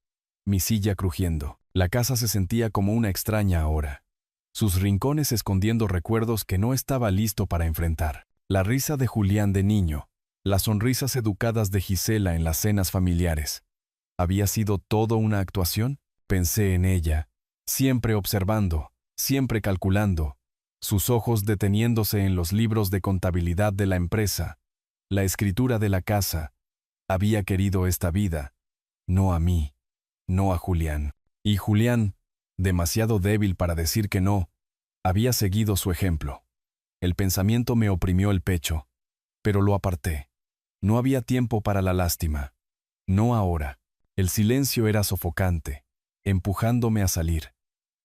mi silla crujiendo. La casa se sentía como una extraña ahora, sus rincones escondiendo recuerdos que no estaba listo para enfrentar. La risa de Julián de niño, las sonrisas educadas de Gisela en las cenas familiares. ¿Había sido todo una actuación? Pensé en ella, siempre observando, siempre calculando, sus ojos deteniéndose en los libros de contabilidad de la empresa, la escritura de la casa. Había querido esta vida, no a mí, no a Julián. Y Julián, demasiado débil para decir que no, había seguido su ejemplo. El pensamiento me oprimió el pecho, pero lo aparté. No había tiempo para la lástima. No ahora. El silencio era sofocante, empujándome a salir.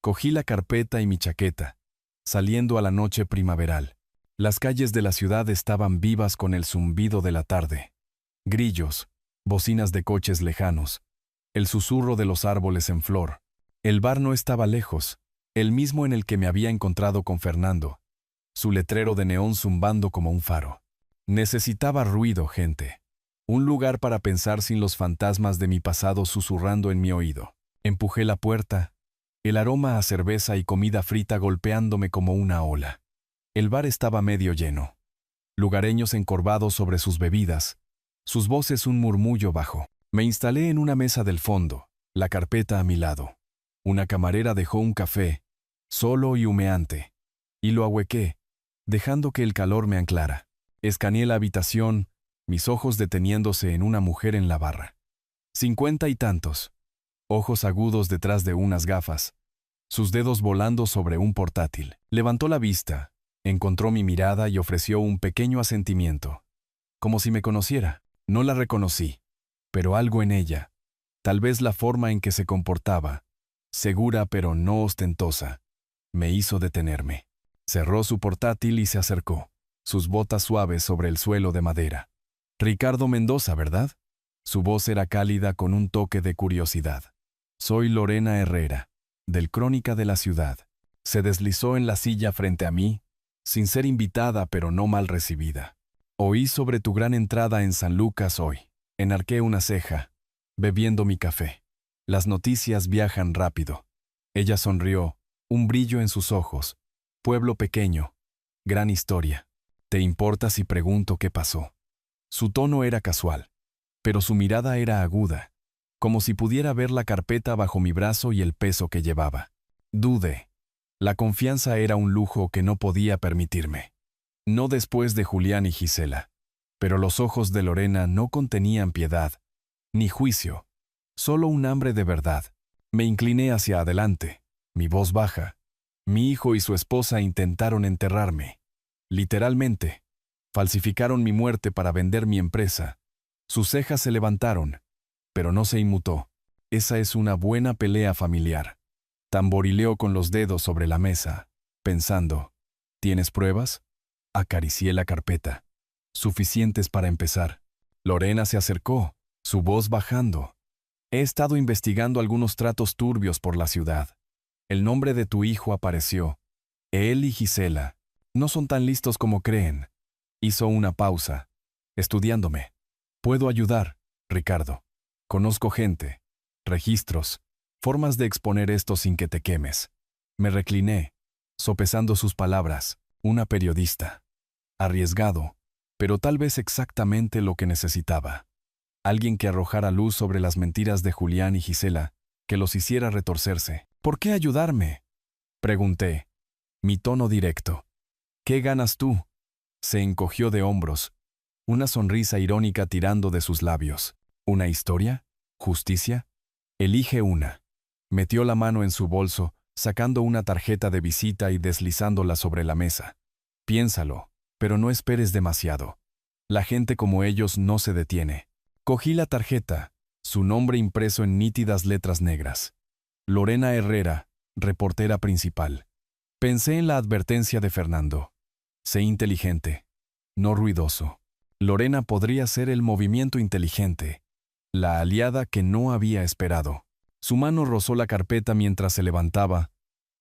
Cogí la carpeta y mi chaqueta, saliendo a la noche primaveral. Las calles de la ciudad estaban vivas con el zumbido de la tarde. Grillos, bocinas de coches lejanos, el susurro de los árboles en flor. El bar no estaba lejos, el mismo en el que me había encontrado con Fernando, su letrero de neón zumbando como un faro. Necesitaba ruido, gente. Un lugar para pensar sin los fantasmas de mi pasado susurrando en mi oído. Empujé la puerta, el aroma a cerveza y comida frita golpeándome como una ola. El bar estaba medio lleno. Lugareños encorvados sobre sus bebidas, sus voces un murmullo bajo. Me instalé en una mesa del fondo, la carpeta a mi lado. Una camarera dejó un café, solo y humeante, y lo ahuequé, dejando que el calor me anclara. Escaneé la habitación, mis ojos deteniéndose en una mujer en la barra. 50 y tantos, ojos agudos detrás de unas gafas, sus dedos volando sobre un portátil. Levantó la vista, encontró mi mirada y ofreció un pequeño asentimiento, como si me conociera. No la reconocí, pero algo en ella, tal vez la forma en que se comportaba, segura pero no ostentosa, me hizo detenerme. Cerró su portátil y se acercó, sus botas suaves sobre el suelo de madera. Ricardo Mendoza, ¿verdad? Su voz era cálida con un toque de curiosidad. Soy Lorena Herrera, del Crónica de la Ciudad. Se deslizó en la silla frente a mí, sin ser invitada pero no mal recibida. Oí sobre tu gran entrada en San Lucas hoy. Enarqué una ceja, bebiendo mi café. Las noticias viajan rápido. Ella sonrió, un brillo en sus ojos. Pueblo pequeño, gran historia. ¿Te importa si pregunto qué pasó? Su tono era casual, pero su mirada era aguda, como si pudiera ver la carpeta bajo mi brazo y el peso que llevaba. Dudé. La confianza era un lujo que no podía permitirme. No después de Julián y Gisela, pero los ojos de Lorena no contenían piedad, ni juicio, solo un hambre de verdad. Me incliné hacia adelante, mi voz baja. Mi hijo y su esposa intentaron enterrarme. Literalmente, falsificaron mi muerte para vender mi empresa. Sus cejas se levantaron, pero no se inmutó. Esa es una buena pelea familiar. Tamborileó con los dedos sobre la mesa, pensando, ¿tienes pruebas? Acaricié la carpeta. Suficientes para empezar. Lorena se acercó, su voz bajando. He estado investigando algunos tratos turbios por la ciudad. El nombre de tu hijo apareció. Él y Gisela no son tan listos como creen. Hizo una pausa, estudiándome. Puedo ayudar, Ricardo. Conozco gente, registros, formas de exponer esto sin que te quemes. Me recliné, sopesando sus palabras. Una periodista. Arriesgado, pero tal vez exactamente lo que necesitaba. Alguien que arrojara luz sobre las mentiras de Julián y Gisela, que los hiciera retorcerse. ¿Por qué ayudarme? Pregunté. Mi tono directo. ¿Qué ganas tú? Se encogió de hombros, una sonrisa irónica tirando de sus labios. ¿Una historia? ¿Justicia? Elige una. Metió la mano en su bolso, sacando una tarjeta de visita y deslizándola sobre la mesa. Piénsalo, pero no esperes demasiado. La gente como ellos no se detiene. Cogí la tarjeta, su nombre impreso en nítidas letras negras. Lorena Herrera, reportera principal. Pensé en la advertencia de Fernando. Sé inteligente, no ruidoso. Lorena podría ser el movimiento inteligente, la aliada que no había esperado. Su mano rozó la carpeta mientras se levantaba,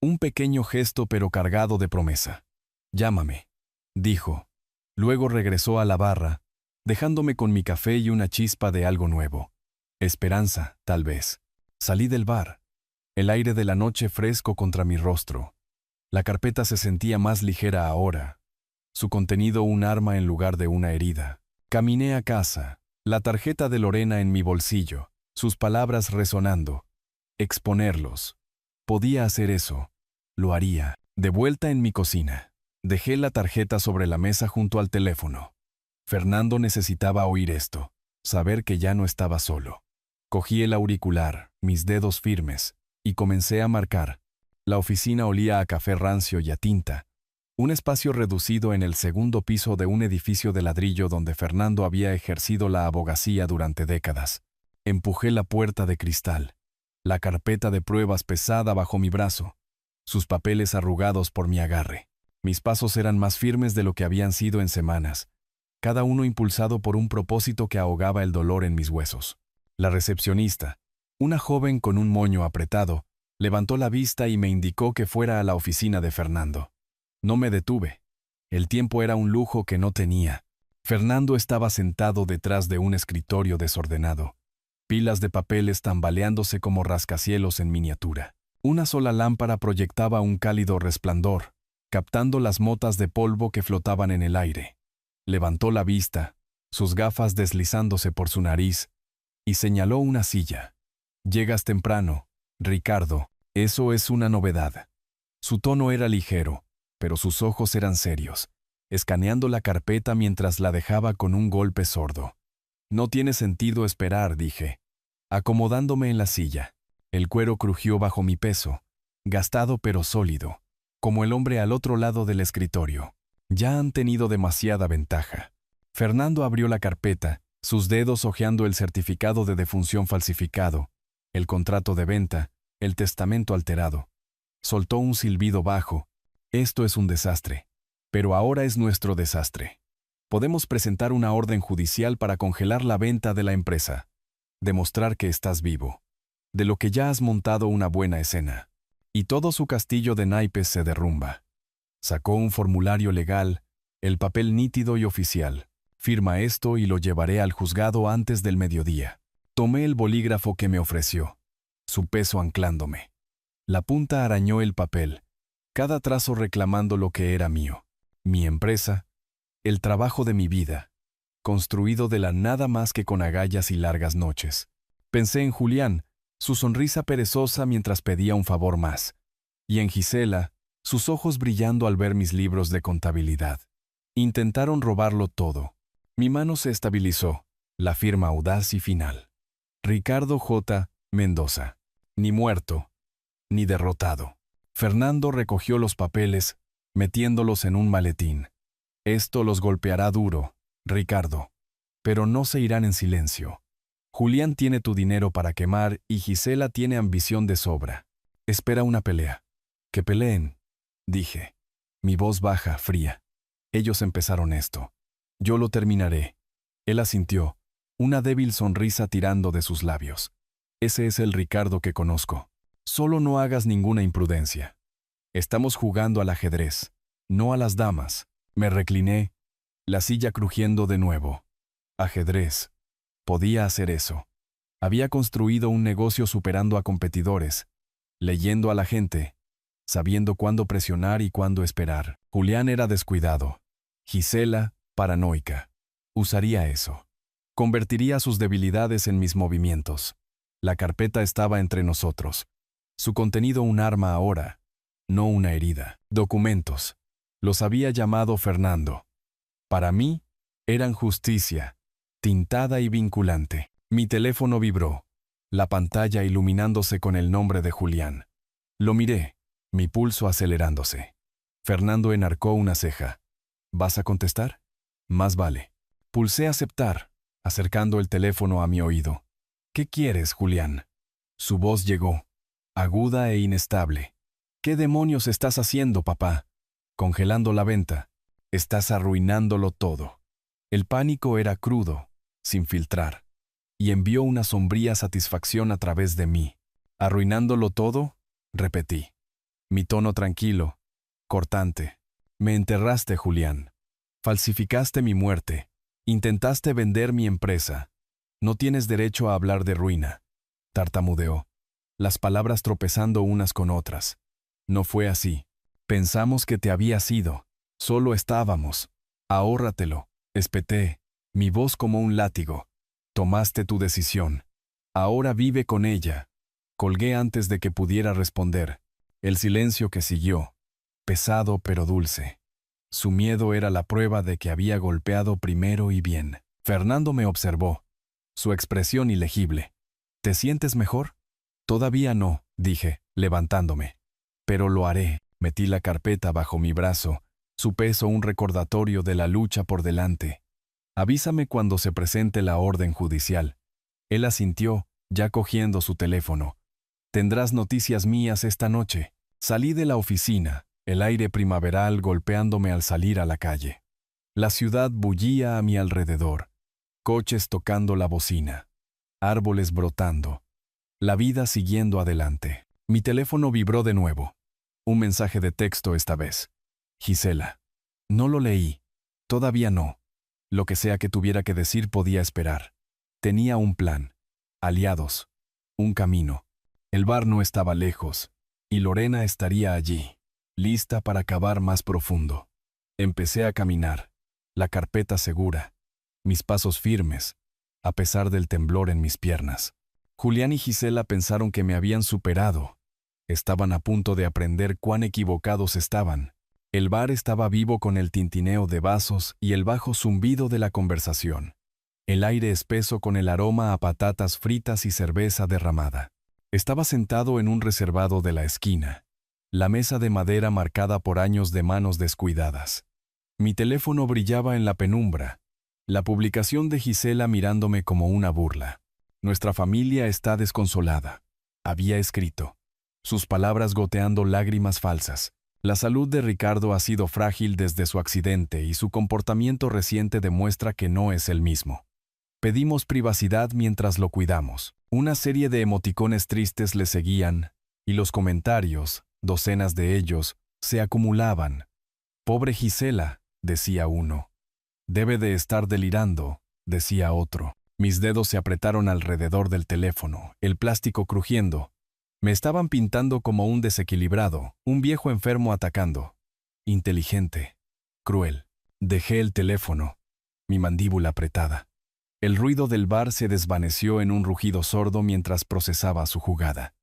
un pequeño gesto pero cargado de promesa. «Llámame», dijo. Luego regresó a la barra, dejándome con mi café y una chispa de algo nuevo. Esperanza, tal vez. Salí del bar. El aire de la noche fresco contra mi rostro. La carpeta se sentía más ligera ahora. Su contenido un arma en lugar de una herida. Caminé a casa, la tarjeta de Lorena en mi bolsillo, sus palabras resonando. Exponerlos. Podía hacer eso. Lo haría. De vuelta en mi cocina. Dejé la tarjeta sobre la mesa junto al teléfono. Fernando necesitaba oír esto, saber que ya no estaba solo. Cogí el auricular, mis dedos firmes, y comencé a marcar. La oficina olía a café rancio y a tinta. Un espacio reducido en el segundo piso de un edificio de ladrillo donde Fernando había ejercido la abogacía durante décadas. Empujé la puerta de cristal. La carpeta de pruebas pesada bajo mi brazo. Sus papeles arrugados por mi agarre. Mis pasos eran más firmes de lo que habían sido en semanas, cada uno impulsado por un propósito que ahogaba el dolor en mis huesos. La recepcionista, una joven con un moño apretado, levantó la vista y me indicó que fuera a la oficina de Fernando. No me detuve. El tiempo era un lujo que no tenía. Fernando estaba sentado detrás de un escritorio desordenado, pilas de papeles tambaleándose como rascacielos en miniatura. Una sola lámpara proyectaba un cálido resplandor, captando las motas de polvo que flotaban en el aire. Levantó la vista, sus gafas deslizándose por su nariz, y señaló una silla. «Llegas temprano, Ricardo, eso es una novedad». Su tono era ligero, pero sus ojos eran serios, escaneando la carpeta mientras la dejaba con un golpe sordo. «No tiene sentido esperar», dije, acomodándome en la silla. El cuero crujió bajo mi peso, gastado pero sólido, como el hombre al otro lado del escritorio. Ya han tenido demasiada ventaja. Fernando abrió la carpeta, sus dedos hojeando el certificado de defunción falsificado, el contrato de venta, el testamento alterado. Soltó un silbido bajo. «Esto es un desastre. Pero ahora es nuestro desastre. Podemos presentar una orden judicial para congelar la venta de la empresa. Demostrar que estás vivo. De lo que ya has montado una buena escena. Y todo su castillo de naipes se derrumba». Sacó un formulario legal, el papel nítido y oficial. «Firma esto y lo llevaré al juzgado antes del mediodía». Tomé el bolígrafo que me ofreció, su peso anclándome. La punta arañó el papel, cada trazo reclamando lo que era mío. Mi empresa, el trabajo de mi vida, construido de la nada más que con agallas y largas noches. Pensé en Julián, su sonrisa perezosa mientras pedía un favor más, y en Gisela, sus ojos brillando al ver mis libros de contabilidad. Intentaron robarlo todo. Mi mano se estabilizó, la firma audaz y final. Ricardo J. Mendoza. Ni muerto, ni derrotado. Fernando recogió los papeles, metiéndolos en un maletín. «Esto los golpeará duro, Ricardo, pero no se irán en silencio. Julián tiene tu dinero para quemar y Gisela tiene ambición de sobra. Espera una pelea». «Que peleen», dije. Mi voz baja, fría. «Ellos empezaron esto. Yo lo terminaré». Él asintió, una débil sonrisa tirando de sus labios. «Ese es el Ricardo que conozco. Solo no hagas ninguna imprudencia. Estamos jugando al ajedrez, no a las damas». Me recliné, la silla crujiendo de nuevo. Ajedrez. Podía hacer eso. Había construido un negocio superando a competidores, leyendo a la gente, sabiendo cuándo presionar y cuándo esperar. Julián era descuidado. Gisela, paranoica. Usaría eso. Convertiría sus debilidades en mis movimientos. La carpeta estaba entre nosotros. Su contenido un arma ahora, no una herida. Documentos. Los había llamado Fernando. Para mí, eran justicia, tintada y vinculante. Mi teléfono vibró, la pantalla iluminándose con el nombre de Julián. Lo miré, mi pulso acelerándose. Fernando enarcó una ceja. «¿Vas a contestar?» «Más vale». Pulsé aceptar, acercando el teléfono a mi oído. ¿Qué quieres, Julián? Su voz llegó, aguda e inestable. ¿Qué demonios estás haciendo, papá? Congelando la venta. Estás arruinándolo todo. El pánico era crudo, sin filtrar, y envió una sombría satisfacción a través de mí. ¿Arruinándolo todo? Repetí. Mi tono tranquilo, cortante. Me enterraste, Julián. Falsificaste mi muerte. Intentaste vender mi empresa. No tienes derecho a hablar de ruina. Tartamudeó, las palabras tropezando unas con otras. No fue así. Pensamos que te habías ido. Solo estábamos. Ahórratelo. Espeté, mi voz como un látigo. Tomaste tu decisión. Ahora vive con ella. Colgué antes de que pudiera responder. El silencio que siguió, pesado pero dulce. Su miedo era la prueba de que había golpeado primero y bien. Fernando me observó. Su expresión ilegible. ¿Te sientes mejor? Todavía no, dije, levantándome. Pero lo haré. Metí la carpeta bajo mi brazo, su peso un recordatorio de la lucha por delante. Avísame cuando se presente la orden judicial. Él asintió, ya cogiendo su teléfono. Tendrás noticias mías esta noche. Salí de la oficina, el aire primaveral golpeándome al salir a la calle. La ciudad bullía a mi alrededor, coches tocando la bocina, árboles brotando, la vida siguiendo adelante. Mi teléfono vibró de nuevo. Un mensaje de texto esta vez. Gisela. No lo leí. Todavía no. Lo que sea que tuviera que decir podía esperar. Tenía un plan. Aliados. Un camino. El bar no estaba lejos, y Lorena estaría allí, lista para cavar más profundo. Empecé a caminar, la carpeta segura, mis pasos firmes, a pesar del temblor en mis piernas. Julián y Gisela pensaron que me habían superado. Estaban a punto de aprender cuán equivocados estaban. El bar estaba vivo con el tintineo de vasos y el bajo zumbido de la conversación. El aire espeso con el aroma a patatas fritas y cerveza derramada. Estaba sentado en un reservado de la esquina, la mesa de madera marcada por años de manos descuidadas. Mi teléfono brillaba en la penumbra, la publicación de Gisela mirándome como una burla. Nuestra familia está desconsolada, había escrito, sus palabras goteando lágrimas falsas. La salud de Ricardo ha sido frágil desde su accidente y su comportamiento reciente demuestra que no es el mismo. Pedimos privacidad mientras lo cuidamos. Una serie de emoticones tristes le seguían, y los comentarios, docenas de ellos, se acumulaban. Pobre Gisela, decía uno. Debe de estar delirando, decía otro. Mis dedos se apretaron alrededor del teléfono, el plástico crujiendo. Me estaban pintando como un desequilibrado, un viejo enfermo atacando. Inteligente, cruel. Dejé el teléfono, mi mandíbula apretada. El ruido del bar se desvaneció en un rugido sordo mientras procesaba su jugada.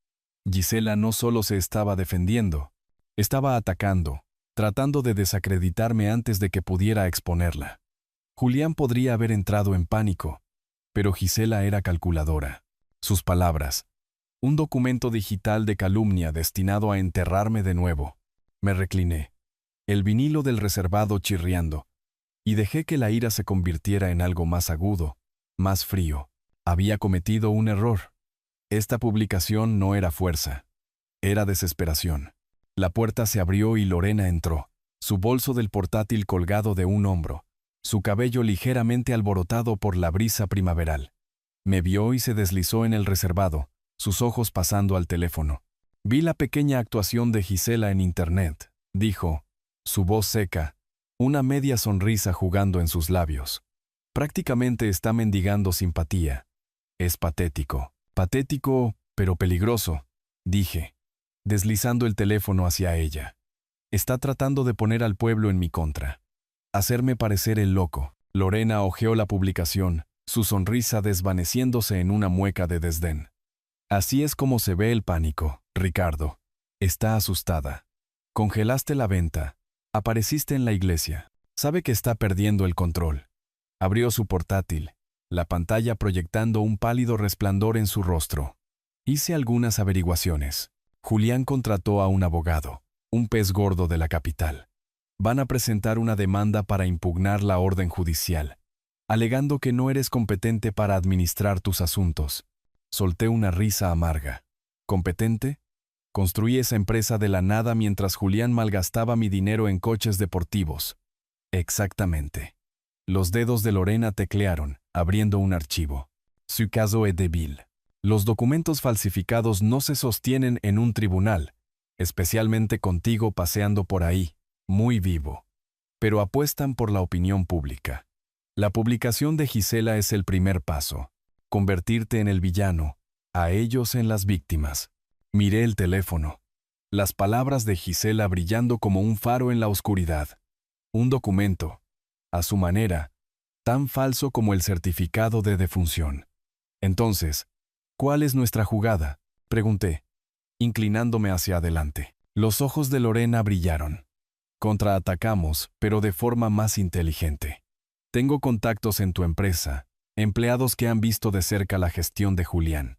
Gisela no solo se estaba defendiendo, estaba atacando, tratando de desacreditarme antes de que pudiera exponerla. Julián podría haber entrado en pánico, pero Gisela era calculadora. Sus palabras. Un documento digital de calumnia destinado a enterrarme de nuevo. Me recliné, el vinilo del reservado chirriando, y dejé que la ira se convirtiera en algo más agudo, más frío. Había cometido un error. Esta publicación no era fuerza, era desesperación. La puerta se abrió y Lorena entró, su bolso del portátil colgado de un hombro, su cabello ligeramente alborotado por la brisa primaveral. Me vio y se deslizó en el reservado, sus ojos pasando al teléfono. Vi la pequeña actuación de Gisela en internet, dijo, su voz seca, una media sonrisa jugando en sus labios. Prácticamente está mendigando simpatía. Es patético. Patético, pero peligroso, dije, deslizando el teléfono hacia ella. Está tratando de poner al pueblo en mi contra. Hacerme parecer el loco. Lorena hojeó la publicación, su sonrisa desvaneciéndose en una mueca de desdén. Así es como se ve el pánico, Ricardo. Está asustada. Congelaste la venta. Apareciste en la iglesia. Sabe que está perdiendo el control. Abrió su portátil, la pantalla proyectando un pálido resplandor en su rostro. Hice algunas averiguaciones. Julián contrató a un abogado, un pez gordo de la capital. Van a presentar una demanda para impugnar la orden judicial. alegando que no eres competente para administrar tus asuntos. Solté una risa amarga. ¿Competente? Construí esa empresa de la nada mientras Julián malgastaba mi dinero en coches deportivos. Exactamente. Los dedos de Lorena teclearon, abriendo un archivo. Su caso es débil. Los documentos falsificados no se sostienen en un tribunal, especialmente contigo paseando por ahí, muy vivo. Pero apuestan por la opinión pública. La publicación de Gisela es el primer paso. Convertirte en el villano, a ellos en las víctimas. Miré el teléfono. Las palabras de Gisela brillando como un faro en la oscuridad. Un documento, a su manera, tan falso como el certificado de defunción. Entonces, ¿cuál es nuestra jugada?, pregunté, inclinándome hacia adelante. Los ojos de Lorena brillaron. Contraatacamos, pero de forma más inteligente. Tengo contactos en tu empresa, empleados que han visto de cerca la gestión de Julián.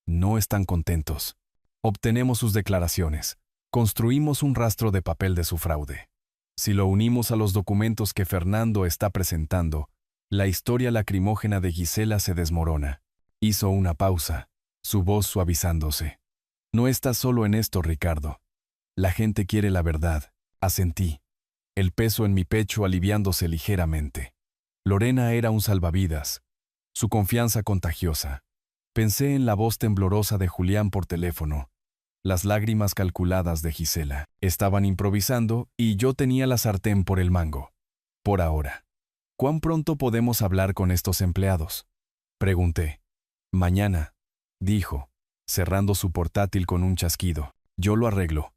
No están contentos. Obtenemos sus declaraciones. Construimos un rastro de papel de su fraude. Si lo unimos a los documentos que Fernando está presentando, la historia lacrimógena de Gisela se desmorona. Hizo una pausa, su voz suavizándose. No estás solo en esto, Ricardo. La gente quiere la verdad. Asentí, el peso en mi pecho aliviándose ligeramente. Lorena era un salvavidas. Su confianza contagiosa. Pensé en la voz temblorosa de Julián por teléfono. Las lágrimas calculadas de Gisela. Estaban improvisando y yo tenía la sartén por el mango. Por ahora. ¿Cuán pronto podemos hablar con estos empleados?, pregunté. Mañana, dijo, cerrando su portátil con un chasquido. Yo lo arreglo.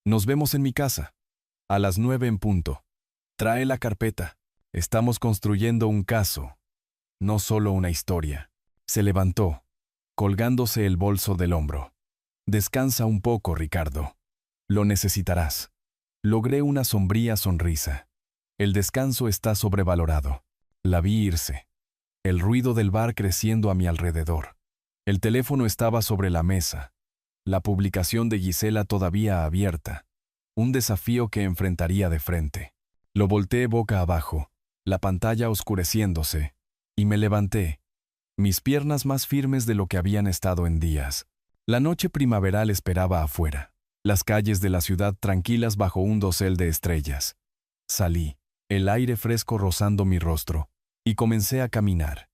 Nos vemos en mi casa. A las 9 en punto. Trae la carpeta. Estamos construyendo un caso, no solo una historia. Se levantó, colgándose el bolso del hombro. Descansa un poco, Ricardo. Lo necesitarás. Logré una sombría sonrisa. El descanso está sobrevalorado. La vi irse. El ruido del bar creciendo a mi alrededor. El teléfono estaba sobre la mesa. La publicación de Gisela todavía abierta. Un desafío que enfrentaría de frente. Lo volteé boca abajo, la pantalla oscureciéndose, y me levanté, mis piernas más firmes de lo que habían estado en días. La noche primaveral esperaba afuera, las calles de la ciudad tranquilas bajo un dosel de estrellas. Salí, el aire fresco rozando mi rostro, y comencé a caminar.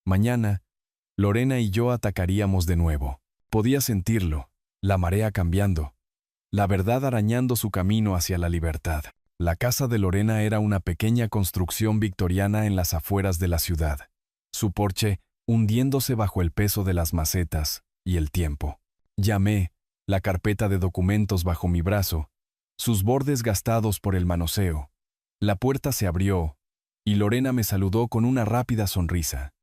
Mañana, Lorena y yo atacaríamos de nuevo. Podía sentirlo, la marea cambiando, la verdad arañando su camino hacia la libertad. La casa de Lorena era una pequeña construcción victoriana en las afueras de la ciudad. Su porche hundiéndose bajo el peso de las macetas y el tiempo. Llamé, la carpeta de documentos bajo mi brazo, sus bordes gastados por el manoseo. La puerta se abrió, y Lorena me saludó con una rápida sonrisa,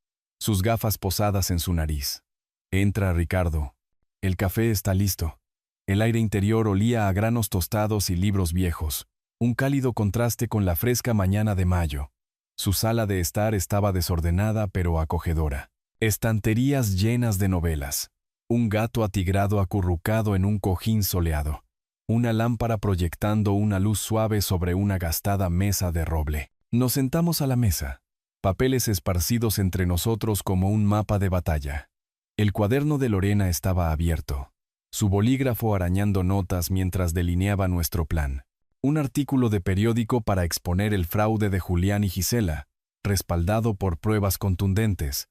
sus gafas posadas en su nariz. Entra, Ricardo. El café está listo. El aire interior olía a granos tostados y libros viejos. Un cálido contraste con la fresca mañana de mayo. Su sala de estar estaba desordenada pero acogedora. Estanterías llenas de novelas. Un gato atigrado acurrucado en un cojín soleado. Una lámpara proyectando una luz suave sobre una gastada mesa de roble. Nos sentamos a la mesa. Papeles esparcidos entre nosotros como un mapa de batalla. El cuaderno de Lorena estaba abierto. Su bolígrafo arañando notas mientras delineaba nuestro plan. Un artículo de periódico para exponer el fraude de Julián y Gisela, respaldado por pruebas contundentes.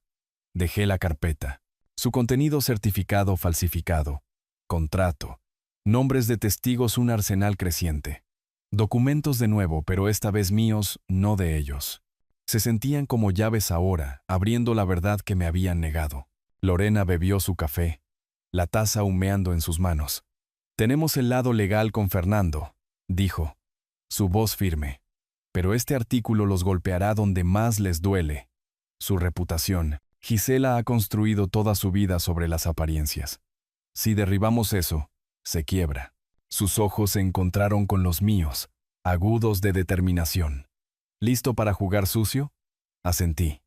Dejé la carpeta. Su contenido certificado falsificado. Contrato. Nombres de testigos, un arsenal creciente. Documentos de nuevo, pero esta vez míos, no de ellos. Se sentían como llaves ahora, abriendo la verdad que me habían negado. Lorena bebió su café, la taza humeando en sus manos. Tenemos el lado legal con Fernando, dijo, su voz firme. Pero este artículo los golpeará donde más les duele. Su reputación. Gisela ha construido toda su vida sobre las apariencias. Si derribamos eso, se quiebra. Sus ojos se encontraron con los míos, agudos de determinación. ¿Listo para jugar sucio? Asentí.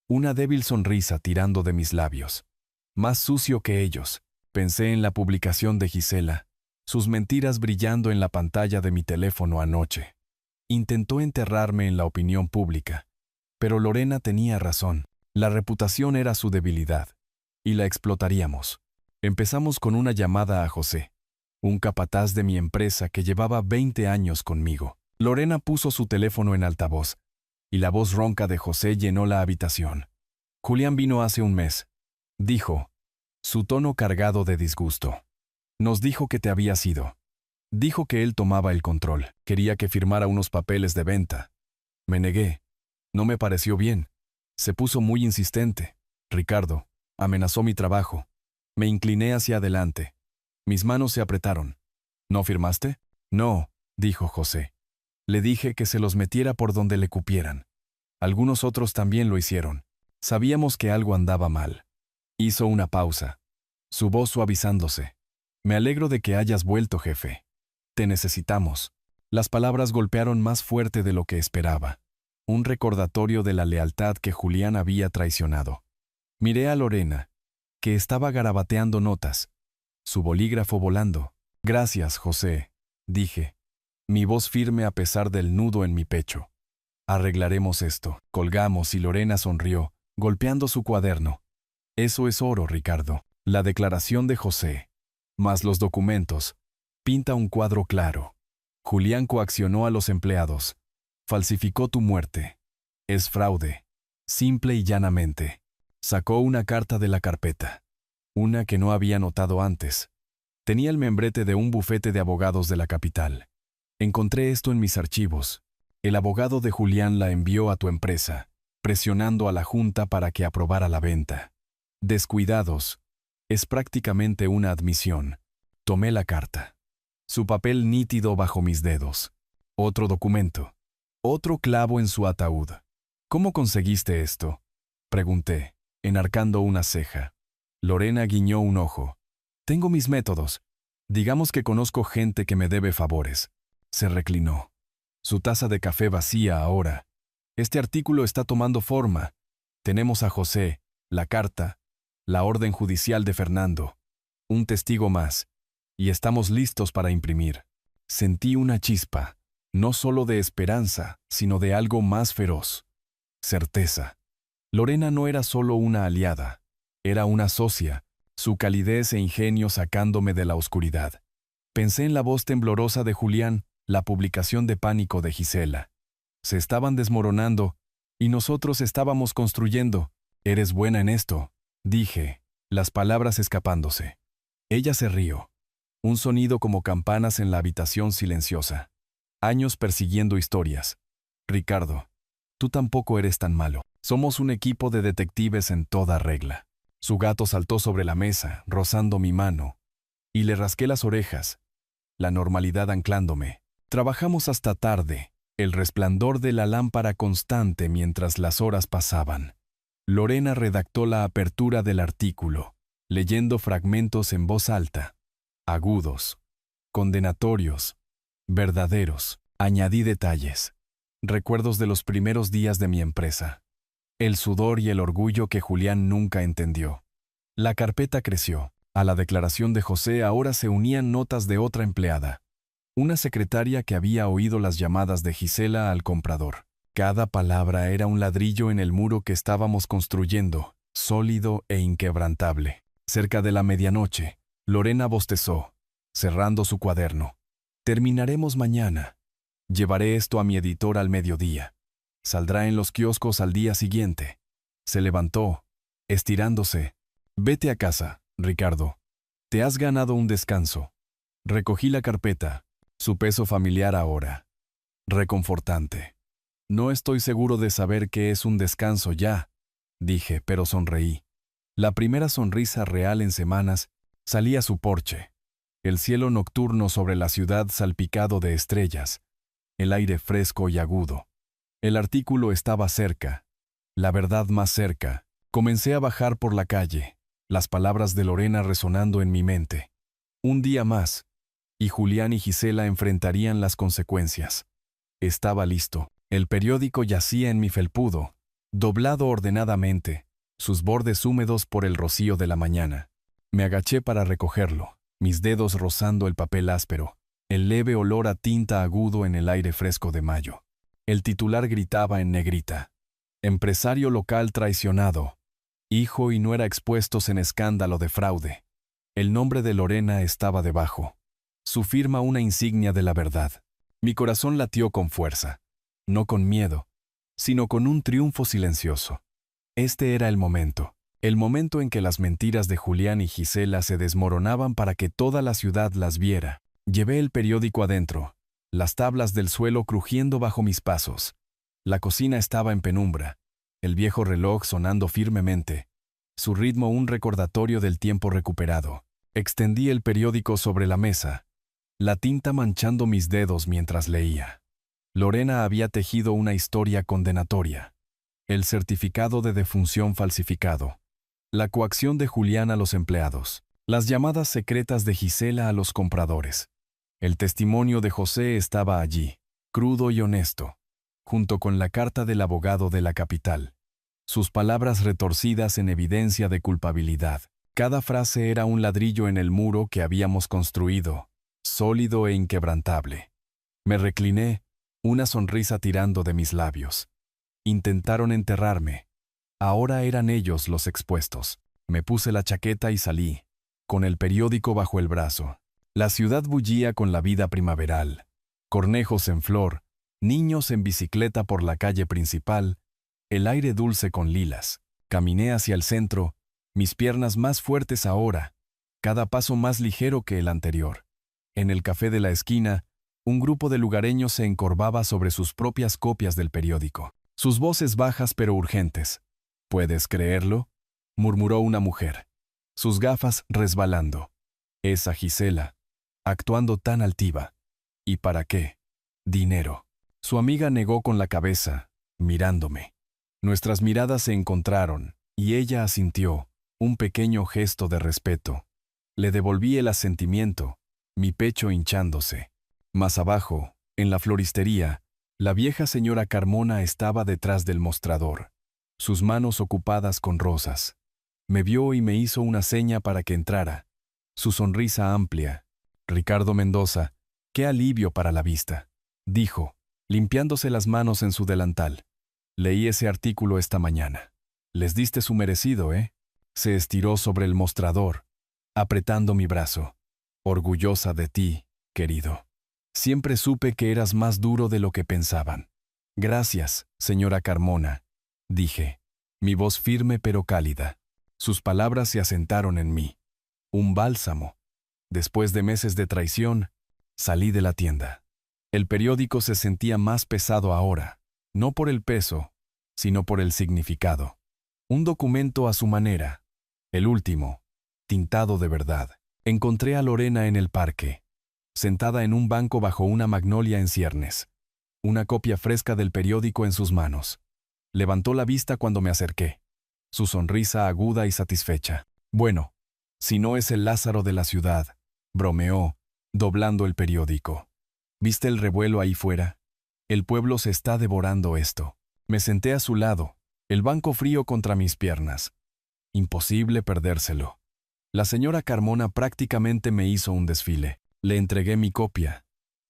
Una débil sonrisa tirando de mis labios. Más sucio que ellos. Pensé en la publicación de Gisela, sus mentiras brillando en la pantalla de mi teléfono anoche. Intentó enterrarme en la opinión pública. Pero Lorena tenía razón. La reputación era su debilidad. Y la explotaríamos. Empezamos con una llamada a José, un capataz de mi empresa que llevaba 20 años conmigo. Lorena puso su teléfono en altavoz, y la voz ronca de José llenó la habitación. Julián vino hace un mes, dijo, su tono cargado de disgusto. Nos dijo que te habías ido. Dijo que él tomaba el control, quería que firmara unos papeles de venta. Me negué. No me pareció bien. Se puso muy insistente. Ricardo, amenazó mi trabajo. Me incliné hacia adelante. Mis manos se apretaron. ¿No firmaste? No, dijo José. Le dije que se los metiera por donde le cupieran. Algunos otros también lo hicieron. Sabíamos que algo andaba mal. Hizo una pausa, su voz suavizándose. Me alegro de que hayas vuelto, jefe. Te necesitamos. Las palabras golpearon más fuerte de lo que esperaba. Un recordatorio de la lealtad que Julián había traicionado. Miré a Lorena, que estaba garabateando notas, su bolígrafo volando. Gracias, José, dije, mi voz firme a pesar del nudo en mi pecho. Arreglaremos esto. Colgamos y Lorena sonrió, golpeando su cuaderno. Eso es oro, Ricardo. La declaración de José, más los documentos, pinta un cuadro claro. Julián coaccionó a los empleados. Falsificó tu muerte. Es fraude. Simple y llanamente. Sacó una carta de la carpeta. Una que no había notado antes. Tenía el membrete de un bufete de abogados de la capital. Encontré esto en mis archivos. El abogado de Julián la envió a tu empresa, presionando a la junta para que aprobara la venta. Descuidados. Es prácticamente una admisión. Tomé la carta. Su papel nítido bajo mis dedos. Otro documento. Otro clavo en su ataúd. ¿Cómo conseguiste esto? Pregunté, enarcando una ceja. Lorena guiñó un ojo. Tengo mis métodos. Digamos que conozco gente que me debe favores. Se reclinó. Su taza de café vacía ahora. Este artículo está tomando forma. Tenemos a José, la carta, la orden judicial de Fernando, un testigo más, y estamos listos para imprimir. Sentí una chispa, no solo de esperanza, sino de algo más feroz. Certeza. Lorena no era solo una aliada, era una socia, su calidez e ingenio sacándome de la oscuridad. Pensé en la voz temblorosa de Julián, la publicación de pánico de Gisela. Se estaban desmoronando, y nosotros estábamos construyendo. Eres buena en esto, dije, las palabras escapándose. Ella se rió. Un sonido como campanas en la habitación silenciosa. Años persiguiendo historias. Ricardo, tú tampoco eres tan malo. Somos un equipo de detectives en toda regla. Su gato saltó sobre la mesa, rozando mi mano, y le rasqué las orejas, la normalidad anclándome. Trabajamos hasta tarde, el resplandor de la lámpara constante mientras las horas pasaban. Lorena redactó la apertura del artículo, leyendo fragmentos en voz alta, agudos, condenatorios, verdaderos. Añadí detalles, recuerdos de los primeros días de mi empresa, el sudor y el orgullo que Julián nunca entendió. La carpeta creció. A la declaración de José ahora se unían notas de otra empleada, una secretaria que había oído las llamadas de Gisela al comprador. Cada palabra era un ladrillo en el muro que estábamos construyendo, sólido e inquebrantable. Cerca de la medianoche, Lorena bostezó, cerrando su cuaderno. Terminaremos mañana. Llevaré esto a mi editor al mediodía. Saldrá en los kioscos al día siguiente. Se levantó, estirándose. Vete a casa, Ricardo. Te has ganado un descanso. Recogí la carpeta, su peso familiar ahora. Reconfortante. No estoy seguro de saber qué es un descanso ya, dije, pero sonreí. La primera sonrisa real en semanas salí a su porche. El cielo nocturno sobre la ciudad salpicado de estrellas. El aire fresco y agudo. El artículo estaba cerca. La verdad más cerca. Comencé a bajar por la calle, las palabras de Lorena resonando en mi mente. Un día más, y Julián y Gisela enfrentarían las consecuencias. Estaba listo. El periódico yacía en mi felpudo, doblado ordenadamente, sus bordes húmedos por el rocío de la mañana. Me agaché para recogerlo, mis dedos rozando el papel áspero, el leve olor a tinta agudo en el aire fresco de mayo. El titular gritaba en negrita: Empresario local traicionado. Hijo y nuera expuestos en escándalo de fraude. El nombre de Lorena estaba debajo. Su firma una insignia de la verdad. Mi corazón latió con fuerza. No con miedo, sino con un triunfo silencioso. Este era el momento en que las mentiras de Julián y Gisela se desmoronaban para que toda la ciudad las viera. Llevé el periódico adentro, las tablas del suelo crujiendo bajo mis pasos. La cocina estaba en penumbra, el viejo reloj sonando firmemente, su ritmo un recordatorio del tiempo recuperado. Extendí el periódico sobre la mesa, la tinta manchando mis dedos mientras leía. Lorena había tejido una historia condenatoria. El certificado de defunción falsificado. La coacción de Julián a los empleados. Las llamadas secretas de Gisela a los compradores. El testimonio de José estaba allí, crudo y honesto, junto con la carta del abogado de la capital. Sus palabras retorcidas en evidencia de culpabilidad. Cada frase era un ladrillo en el muro que habíamos construido, sólido e inquebrantable. Me recliné, una sonrisa tirando de mis labios. Intentaron enterrarme. Ahora eran ellos los expuestos. Me puse la chaqueta y salí, con el periódico bajo el brazo. La ciudad bullía con la vida primaveral. Cornejos en flor, niños en bicicleta por la calle principal, el aire dulce con lilas. Caminé hacia el centro, mis piernas más fuertes ahora, cada paso más ligero que el anterior. En el café de la esquina, un grupo de lugareños se encorvaba sobre sus propias copias del periódico. Sus voces bajas pero urgentes. ¿Puedes creerlo?, murmuró una mujer, sus gafas resbalando. Esa Gisela, actuando tan altiva. ¿Y para qué? Dinero. Su amiga negó con la cabeza, mirándome. Nuestras miradas se encontraron, y ella asintió, un pequeño gesto de respeto. Le devolví el asentimiento, mi pecho hinchándose. Más abajo, en la floristería, la vieja señora Carmona estaba detrás del mostrador, sus manos ocupadas con rosas. Me vio y me hizo una seña para que entrara. Su sonrisa amplia. Ricardo Mendoza, qué alivio para la vista, dijo, limpiándose las manos en su delantal. Leí ese artículo esta mañana. Les diste su merecido, ¿eh? Se estiró sobre el mostrador, apretando mi brazo. Orgullosa de ti, querido. Siempre supe que eras más duro de lo que pensaban. Gracias, señora Carmona, dije, mi voz firme pero cálida. Sus palabras se asentaron en mí. Un bálsamo. Después de meses de traición, salí de la tienda. El periódico se sentía más pesado ahora, no por el peso, sino por el significado. Un documento a su manera. El último, tintado de verdad. Encontré a Lorena en el parque, sentada en un banco bajo una magnolia en ciernes. Una copia fresca del periódico en sus manos. Levantó la vista cuando me acerqué. Su sonrisa aguda y satisfecha. Bueno, si no es el Lázaro de la ciudad, bromeó, doblando el periódico. ¿Viste el revuelo ahí fuera? El pueblo se está devorando esto. Me senté a su lado, el banco frío contra mis piernas. Imposible perdérselo. La señora Carmona prácticamente me hizo un desfile. Le entregué mi copia,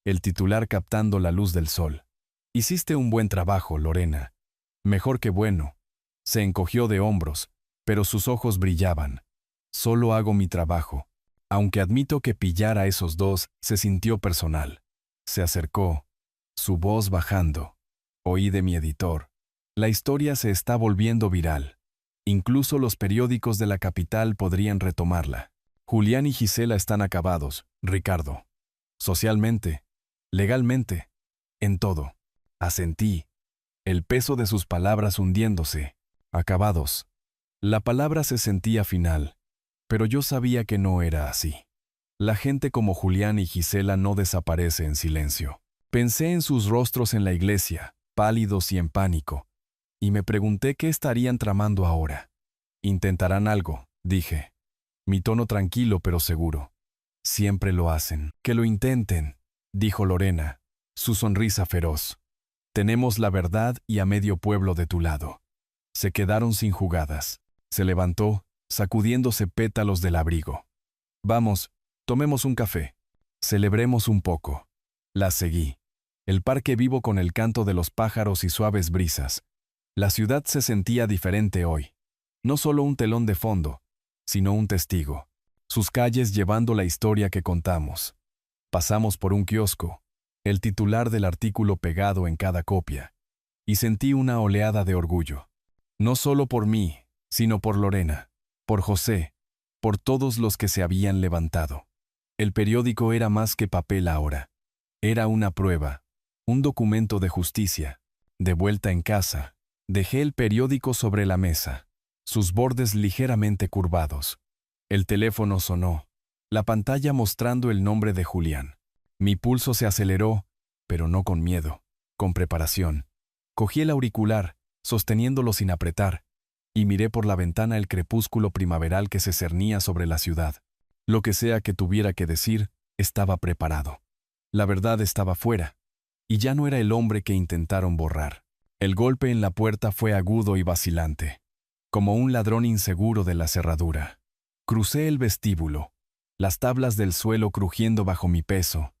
el titular captando la luz del sol. Hiciste un buen trabajo, Lorena. Mejor que bueno. Se encogió de hombros, pero sus ojos brillaban. Solo hago mi trabajo. Aunque admito que pillar a esos dos se sintió personal. Se acercó, su voz bajando. Oí de mi editor. La historia se está volviendo viral. Incluso los periódicos de la capital podrían retomarla. Julián y Gisela están acabados, Ricardo. Socialmente, legalmente, en todo. Asentí. El peso de sus palabras hundiéndose. Acabados. La palabra se sentía final, pero yo sabía que no era así. La gente como Julián y Gisela no desaparece en silencio. Pensé en sus rostros en la iglesia, pálidos y en pánico, y me pregunté qué estarían tramando ahora. Intentarán algo, dije. Mi tono tranquilo pero seguro. Siempre lo hacen. Que lo intenten, dijo Lorena, su sonrisa feroz. Tenemos la verdad y a medio pueblo de tu lado. Se quedaron sin jugadas. Se levantó, sacudiéndose pétalos del abrigo. Vamos, tomemos un café. Celebremos un poco. La seguí. El parque vivo con el canto de los pájaros y suaves brisas. La ciudad se sentía diferente hoy. No solo un telón de fondo, sino un testigo. Sus calles llevando la historia que contamos. Pasamos por un kiosco, el titular del artículo pegado en cada copia, y sentí una oleada de orgullo. No solo por mí, sino por Lorena, por José, por todos los que se habían levantado. El periódico era más que papel ahora. Era una prueba, un documento de justicia. De vuelta en casa, dejé el periódico sobre la mesa, sus bordes ligeramente curvados. El teléfono sonó, la pantalla mostrando el nombre de Julián. Mi pulso se aceleró, pero no con miedo, con preparación. Cogí el auricular, sosteniéndolo sin apretar, y miré por la ventana el crepúsculo primaveral que se cernía sobre la ciudad. Lo que sea que tuviera que decir, estaba preparado. La verdad estaba fuera, y ya no era el hombre que intentaron borrar. El golpe en la puerta fue agudo y vacilante, como un ladrón inseguro de la cerradura. Crucé el vestíbulo, las tablas del suelo crujiendo bajo mi peso,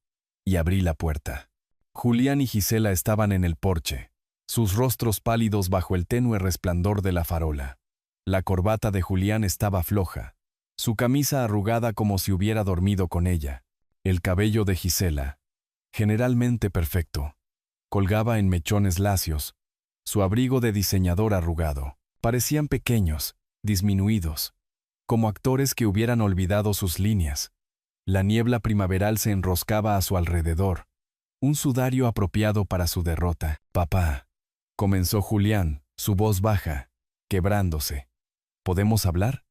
y abrí la puerta. Julián y Gisela estaban en el porche, sus rostros pálidos bajo el tenue resplandor de la farola. La corbata de Julián estaba floja, su camisa arrugada como si hubiera dormido con ella. El cabello de Gisela, generalmente perfecto, colgaba en mechones lacios, su abrigo de diseñador arrugado. Parecían pequeños, disminuidos, como actores que hubieran olvidado sus líneas. La niebla primaveral se enroscaba a su alrededor, un sudario apropiado para su derrota. «Papá», comenzó Julián, su voz baja, quebrándose. «¿Podemos hablar?»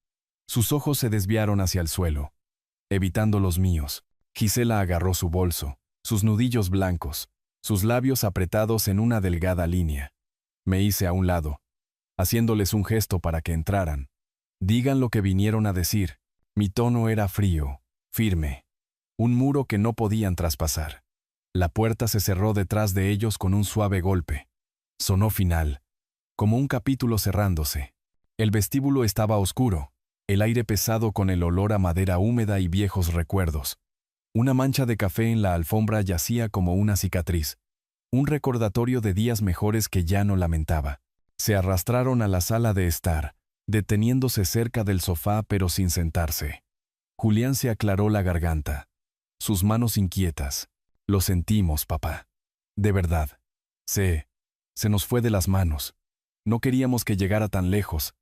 Sus ojos se desviaron hacia el suelo, evitando los míos. Gisela agarró su bolso, sus nudillos blancos, sus labios apretados en una delgada línea. Me hice a un lado, haciéndoles un gesto para que entraran. Digan lo que vinieron a decir. Mi tono era frío, firme, un muro que no podían traspasar. La puerta se cerró detrás de ellos con un suave golpe. Sonó final, como un capítulo cerrándose. El vestíbulo estaba oscuro, el aire pesado con el olor a madera húmeda y viejos recuerdos. Una mancha de café en la alfombra yacía como una cicatriz, un recordatorio de días mejores que ya no lamentaba. Se arrastraron a la sala de estar, deteniéndose cerca del sofá pero sin sentarse. Julián se aclaró la garganta, sus manos inquietas. «Lo sentimos, papá. De verdad. Se nos fue de las manos. No queríamos que llegara tan lejos».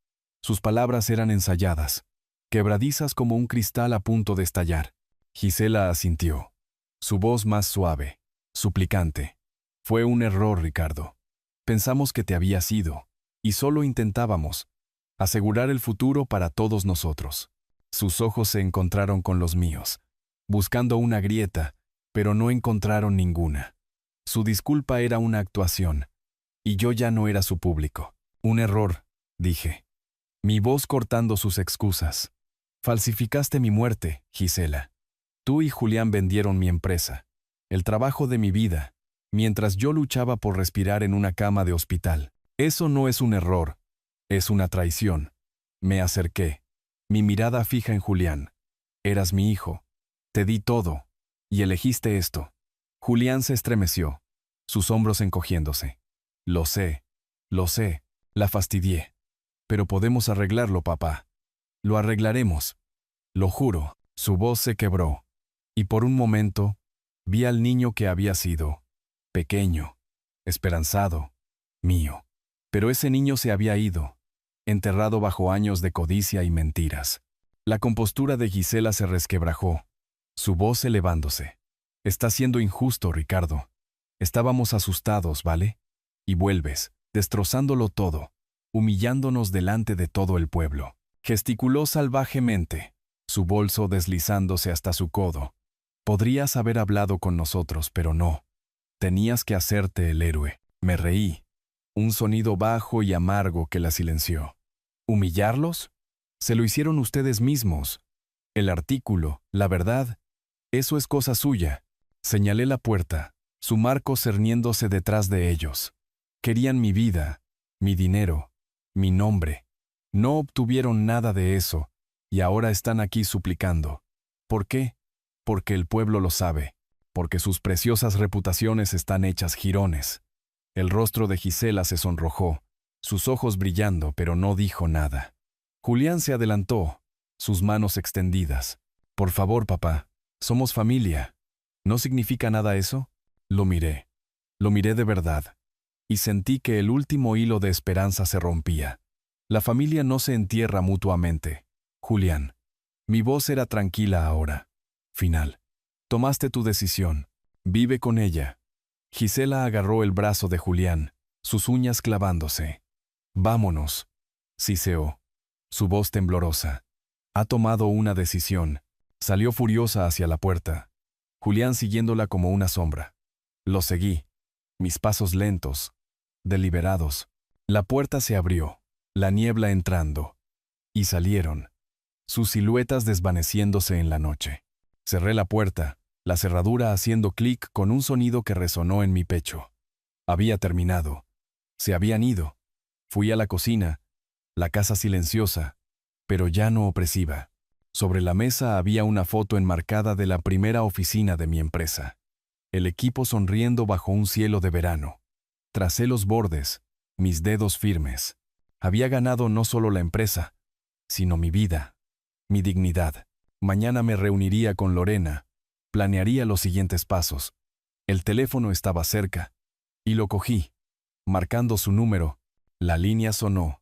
Sus palabras eran ensayadas, quebradizas como un cristal a punto de estallar. Gisela asintió, su voz más suave, suplicante. «Fue un error, Ricardo. Pensamos que te habías ido, y solo intentábamos asegurar el futuro para todos nosotros». Sus ojos se encontraron con los míos, buscando una grieta, pero no encontraron ninguna. Su disculpa era una actuación, y yo ya no era su público. «Un error», dije, mi voz cortando sus excusas. «Falsificaste mi muerte, Gisela. Tú y Julián vendieron mi empresa, el trabajo de mi vida, mientras yo luchaba por respirar en una cama de hospital. Eso no es un error, es una traición». Me acerqué, mi mirada fija en Julián. «Eras mi hijo. Te di todo, y elegiste esto». Julián se estremeció, sus hombros encogiéndose. Lo sé, la fastidié. «Pero podemos arreglarlo, papá. Lo arreglaremos. Lo juro». Su voz se quebró, y por un momento vi al niño que había sido, pequeño, esperanzado, mío. Pero ese niño se había ido, enterrado bajo años de codicia y mentiras. La compostura de Gisela se resquebrajó, su voz elevándose. «Está siendo injusto, Ricardo. Estábamos asustados, ¿vale? Y vuelves, destrozándolo todo, humillándonos delante de todo el pueblo». Gesticuló salvajemente, su bolso deslizándose hasta su codo. «Podrías haber hablado con nosotros, pero no. Tenías que hacerte el héroe». Me reí, un sonido bajo y amargo que la silenció. «¿Humillarlos? Se lo hicieron ustedes mismos. El artículo, la verdad, eso es cosa suya». Señalé la puerta, su marco cerniéndose detrás de ellos. Querían mi vida, mi dinero, mi nombre. No obtuvieron nada de eso, y ahora están aquí suplicando. ¿Por qué? Porque el pueblo lo sabe, porque sus preciosas reputaciones están hechas jirones. El rostro de Gisela se sonrojó, sus ojos brillando, pero no dijo nada. Julián se adelantó, sus manos extendidas. «Por favor, papá, somos familia. ¿No significa nada eso?» Lo miré de verdad, y sentí que el último hilo de esperanza se rompía. La familia no se entierra mutuamente. Julián. Mi voz era tranquila ahora. Final. Tomaste tu decisión. Vive con ella. Gisela agarró el brazo de Julián, sus uñas clavándose. Vámonos, siseó, su voz temblorosa. Ha tomado una decisión. Salió furiosa hacia la puerta. Julián siguiéndola como una sombra. Lo seguí. Mis pasos lentos, deliberados. La puerta se abrió, la niebla entrando. Y salieron, sus siluetas desvaneciéndose en la noche. Cerré la puerta, la cerradura haciendo clic con un sonido que resonó en mi pecho. Había terminado. Se habían ido. Fui a la cocina, la casa silenciosa, pero ya no opresiva. Sobre la mesa había una foto enmarcada de la primera oficina de mi empresa. El equipo sonriendo bajo un cielo de verano. Tracé los bordes, mis dedos firmes. Había ganado no solo la empresa, sino mi vida, mi dignidad. Mañana me reuniría con Lorena, planearía los siguientes pasos. El teléfono estaba cerca, y lo cogí. Marcando su número, la línea sonó,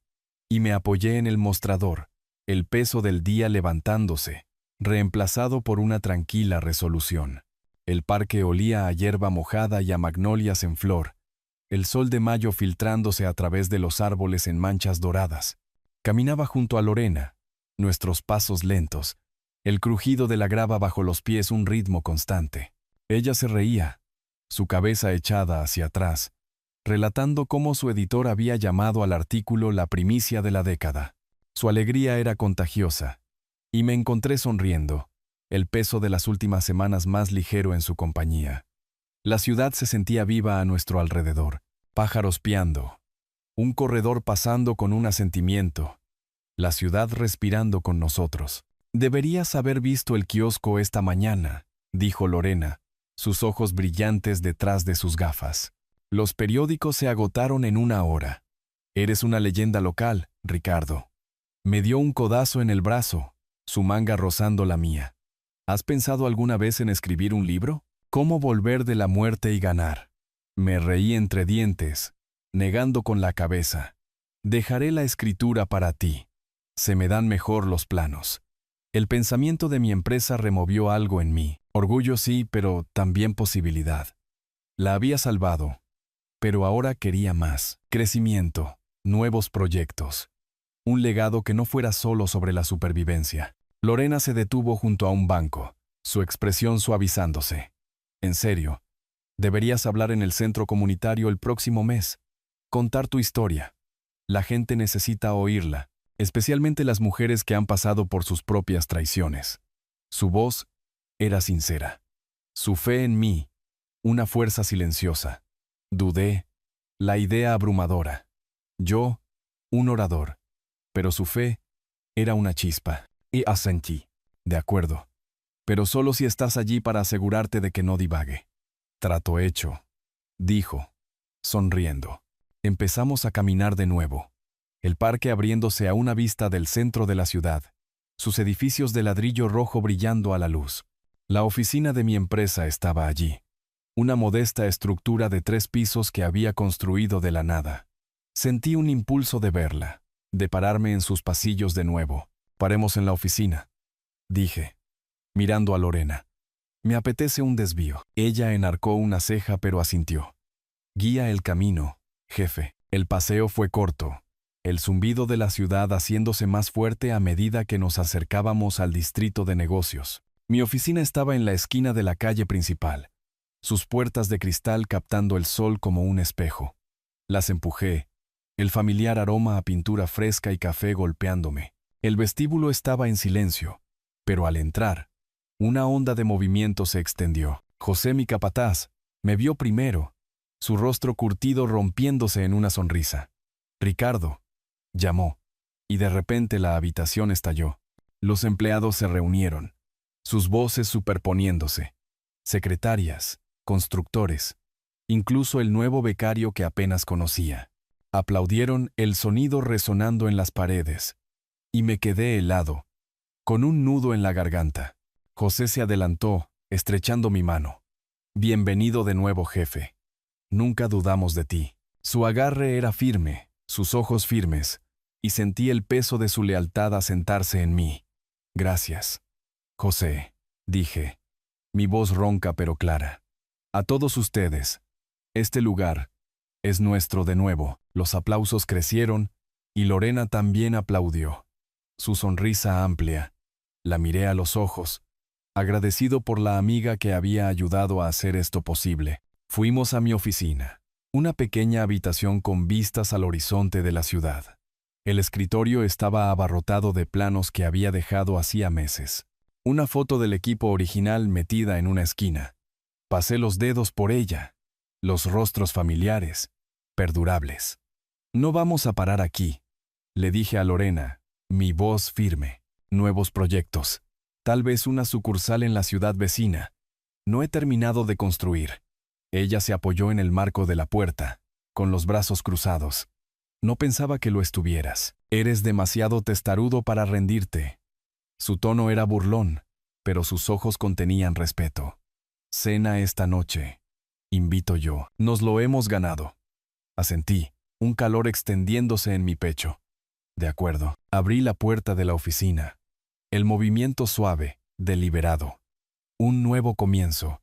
y me apoyé en el mostrador, el peso del día levantándose, reemplazado por una tranquila resolución. El parque olía a hierba mojada y a magnolias en flor, el sol de mayo filtrándose a través de los árboles en manchas doradas. Caminaba junto a Lorena, nuestros pasos lentos, el crujido de la grava bajo los pies un ritmo constante. Ella se reía, su cabeza echada hacia atrás, relatando cómo su editor había llamado al artículo la primicia de la década. Su alegría era contagiosa, y me encontré sonriendo, el peso de las últimas semanas más ligero en su compañía. La ciudad se sentía viva a nuestro alrededor, pájaros piando, un corredor pasando con un asentimiento, la ciudad respirando con nosotros. «Deberías haber visto el kiosco esta mañana», dijo Lorena, sus ojos brillantes detrás de sus gafas. «Los periódicos se agotaron en 1 hora. Eres una leyenda local, Ricardo». Me dio un codazo en el brazo, su manga rozando la mía. «¿Has pensado alguna vez en escribir un libro? ¿Cómo volver de la muerte y ganar?» Me reí entre dientes, negando con la cabeza. «Dejaré la escritura para ti. Se me dan mejor los planos». El pensamiento de mi empresa removió algo en mí. Orgullo sí, pero también posibilidad. La había salvado, pero ahora quería más. Crecimiento, nuevos proyectos. Un legado que no fuera solo sobre la supervivencia. Lorena se detuvo junto a un banco, su expresión suavizándose. «En serio, deberías hablar en el centro comunitario el próximo mes. Contar tu historia. La gente necesita oírla. Especialmente las mujeres que han pasado por sus propias traiciones». Su voz era sincera. Su fe en mí, una fuerza silenciosa. Dudé, la idea abrumadora. Yo, un orador, pero su fe era una chispa. Y asentí. «De acuerdo, pero solo si estás allí para asegurarte de que no divague». «Trato hecho», dijo, sonriendo. Empezamos a caminar de nuevo. El parque abriéndose a una vista del centro de la ciudad, sus edificios de ladrillo rojo brillando a la luz. La oficina de mi empresa estaba allí, una modesta estructura de 3 pisos que había construido de la nada. Sentí un impulso de verla, de pararme en sus pasillos de nuevo. «Paremos en la oficina», dije, mirando a Lorena. «Me apetece un desvío». Ella enarcó una ceja pero asintió. «Guía el camino, jefe». El paseo fue corto, el zumbido de la ciudad haciéndose más fuerte a medida que nos acercábamos al distrito de negocios. Mi oficina estaba en la esquina de la calle principal, sus puertas de cristal captando el sol como un espejo. Las empujé, el familiar aroma a pintura fresca y café golpeándome. El vestíbulo estaba en silencio, pero al entrar, una onda de movimiento se extendió. José, mi capataz, me vio primero, su rostro curtido rompiéndose en una sonrisa. «Ricardo», llamó, y de repente la habitación estalló. Los empleados se reunieron, sus voces superponiéndose. Secretarias, constructores, incluso el nuevo becario que apenas conocía. Aplaudieron, el sonido resonando en las paredes. Y me quedé helado, con un nudo en la garganta. José se adelantó, estrechando mi mano. Bienvenido de nuevo, jefe. Nunca dudamos de ti. Su agarre era firme, sus ojos firmes, y sentí el peso de su lealtad asentarse en mí. Gracias. José, dije, mi voz ronca pero clara. A todos ustedes, este lugar es nuestro de nuevo. Los aplausos crecieron, y Lorena también aplaudió. Su sonrisa amplia. La miré a los ojos, agradecido por la amiga que había ayudado a hacer esto posible. Fuimos a mi oficina, una pequeña habitación con vistas al horizonte de la ciudad. El escritorio estaba abarrotado de planos que había dejado hacía meses. Una foto del equipo original metida en una esquina. Pasé los dedos por ella. Los rostros familiares, perdurables. No vamos a parar aquí, le dije a Lorena, mi voz firme. Nuevos proyectos. Tal vez una sucursal en la ciudad vecina. No he terminado de construir. Ella se apoyó en el marco de la puerta, con los brazos cruzados. No pensaba que lo estuvieras. Eres demasiado testarudo para rendirte. Su tono era burlón, pero sus ojos contenían respeto. Cena esta noche. Invito yo. Nos lo hemos ganado. Asentí, un calor extendiéndose en mi pecho. De acuerdo. Abrí la puerta de la oficina. El movimiento suave, deliberado. Un nuevo comienzo.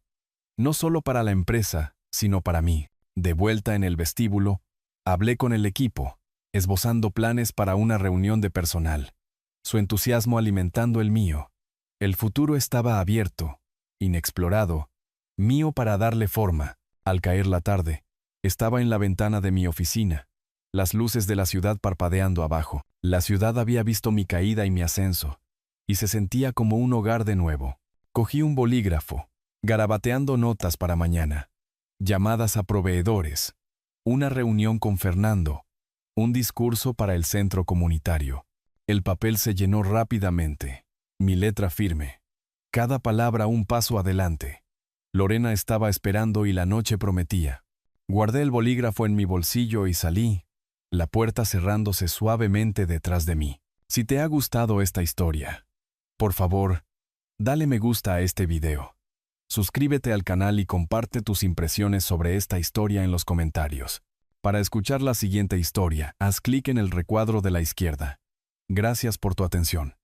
No solo para la empresa, sino para mí. De vuelta en el vestíbulo, hablé con el equipo, esbozando planes para una reunión de personal. Su entusiasmo alimentando el mío. El futuro estaba abierto, inexplorado, mío para darle forma. Al caer la tarde, estaba en la ventana de mi oficina, las luces de la ciudad parpadeando abajo. La ciudad había visto mi caída y mi ascenso, y se sentía como un hogar de nuevo. Cogí un bolígrafo, garabateando notas para mañana, llamadas a proveedores, una reunión con Fernando, un discurso para el centro comunitario. El papel se llenó rápidamente, mi letra firme, cada palabra un paso adelante. Lorena estaba esperando y la noche prometía. Guardé el bolígrafo en mi bolsillo y salí, la puerta cerrándose suavemente detrás de mí. Si te ha gustado esta historia, por favor, dale me gusta a este video. Suscríbete al canal y comparte tus impresiones sobre esta historia en los comentarios. Para escuchar la siguiente historia, haz clic en el recuadro de la izquierda. Gracias por tu atención.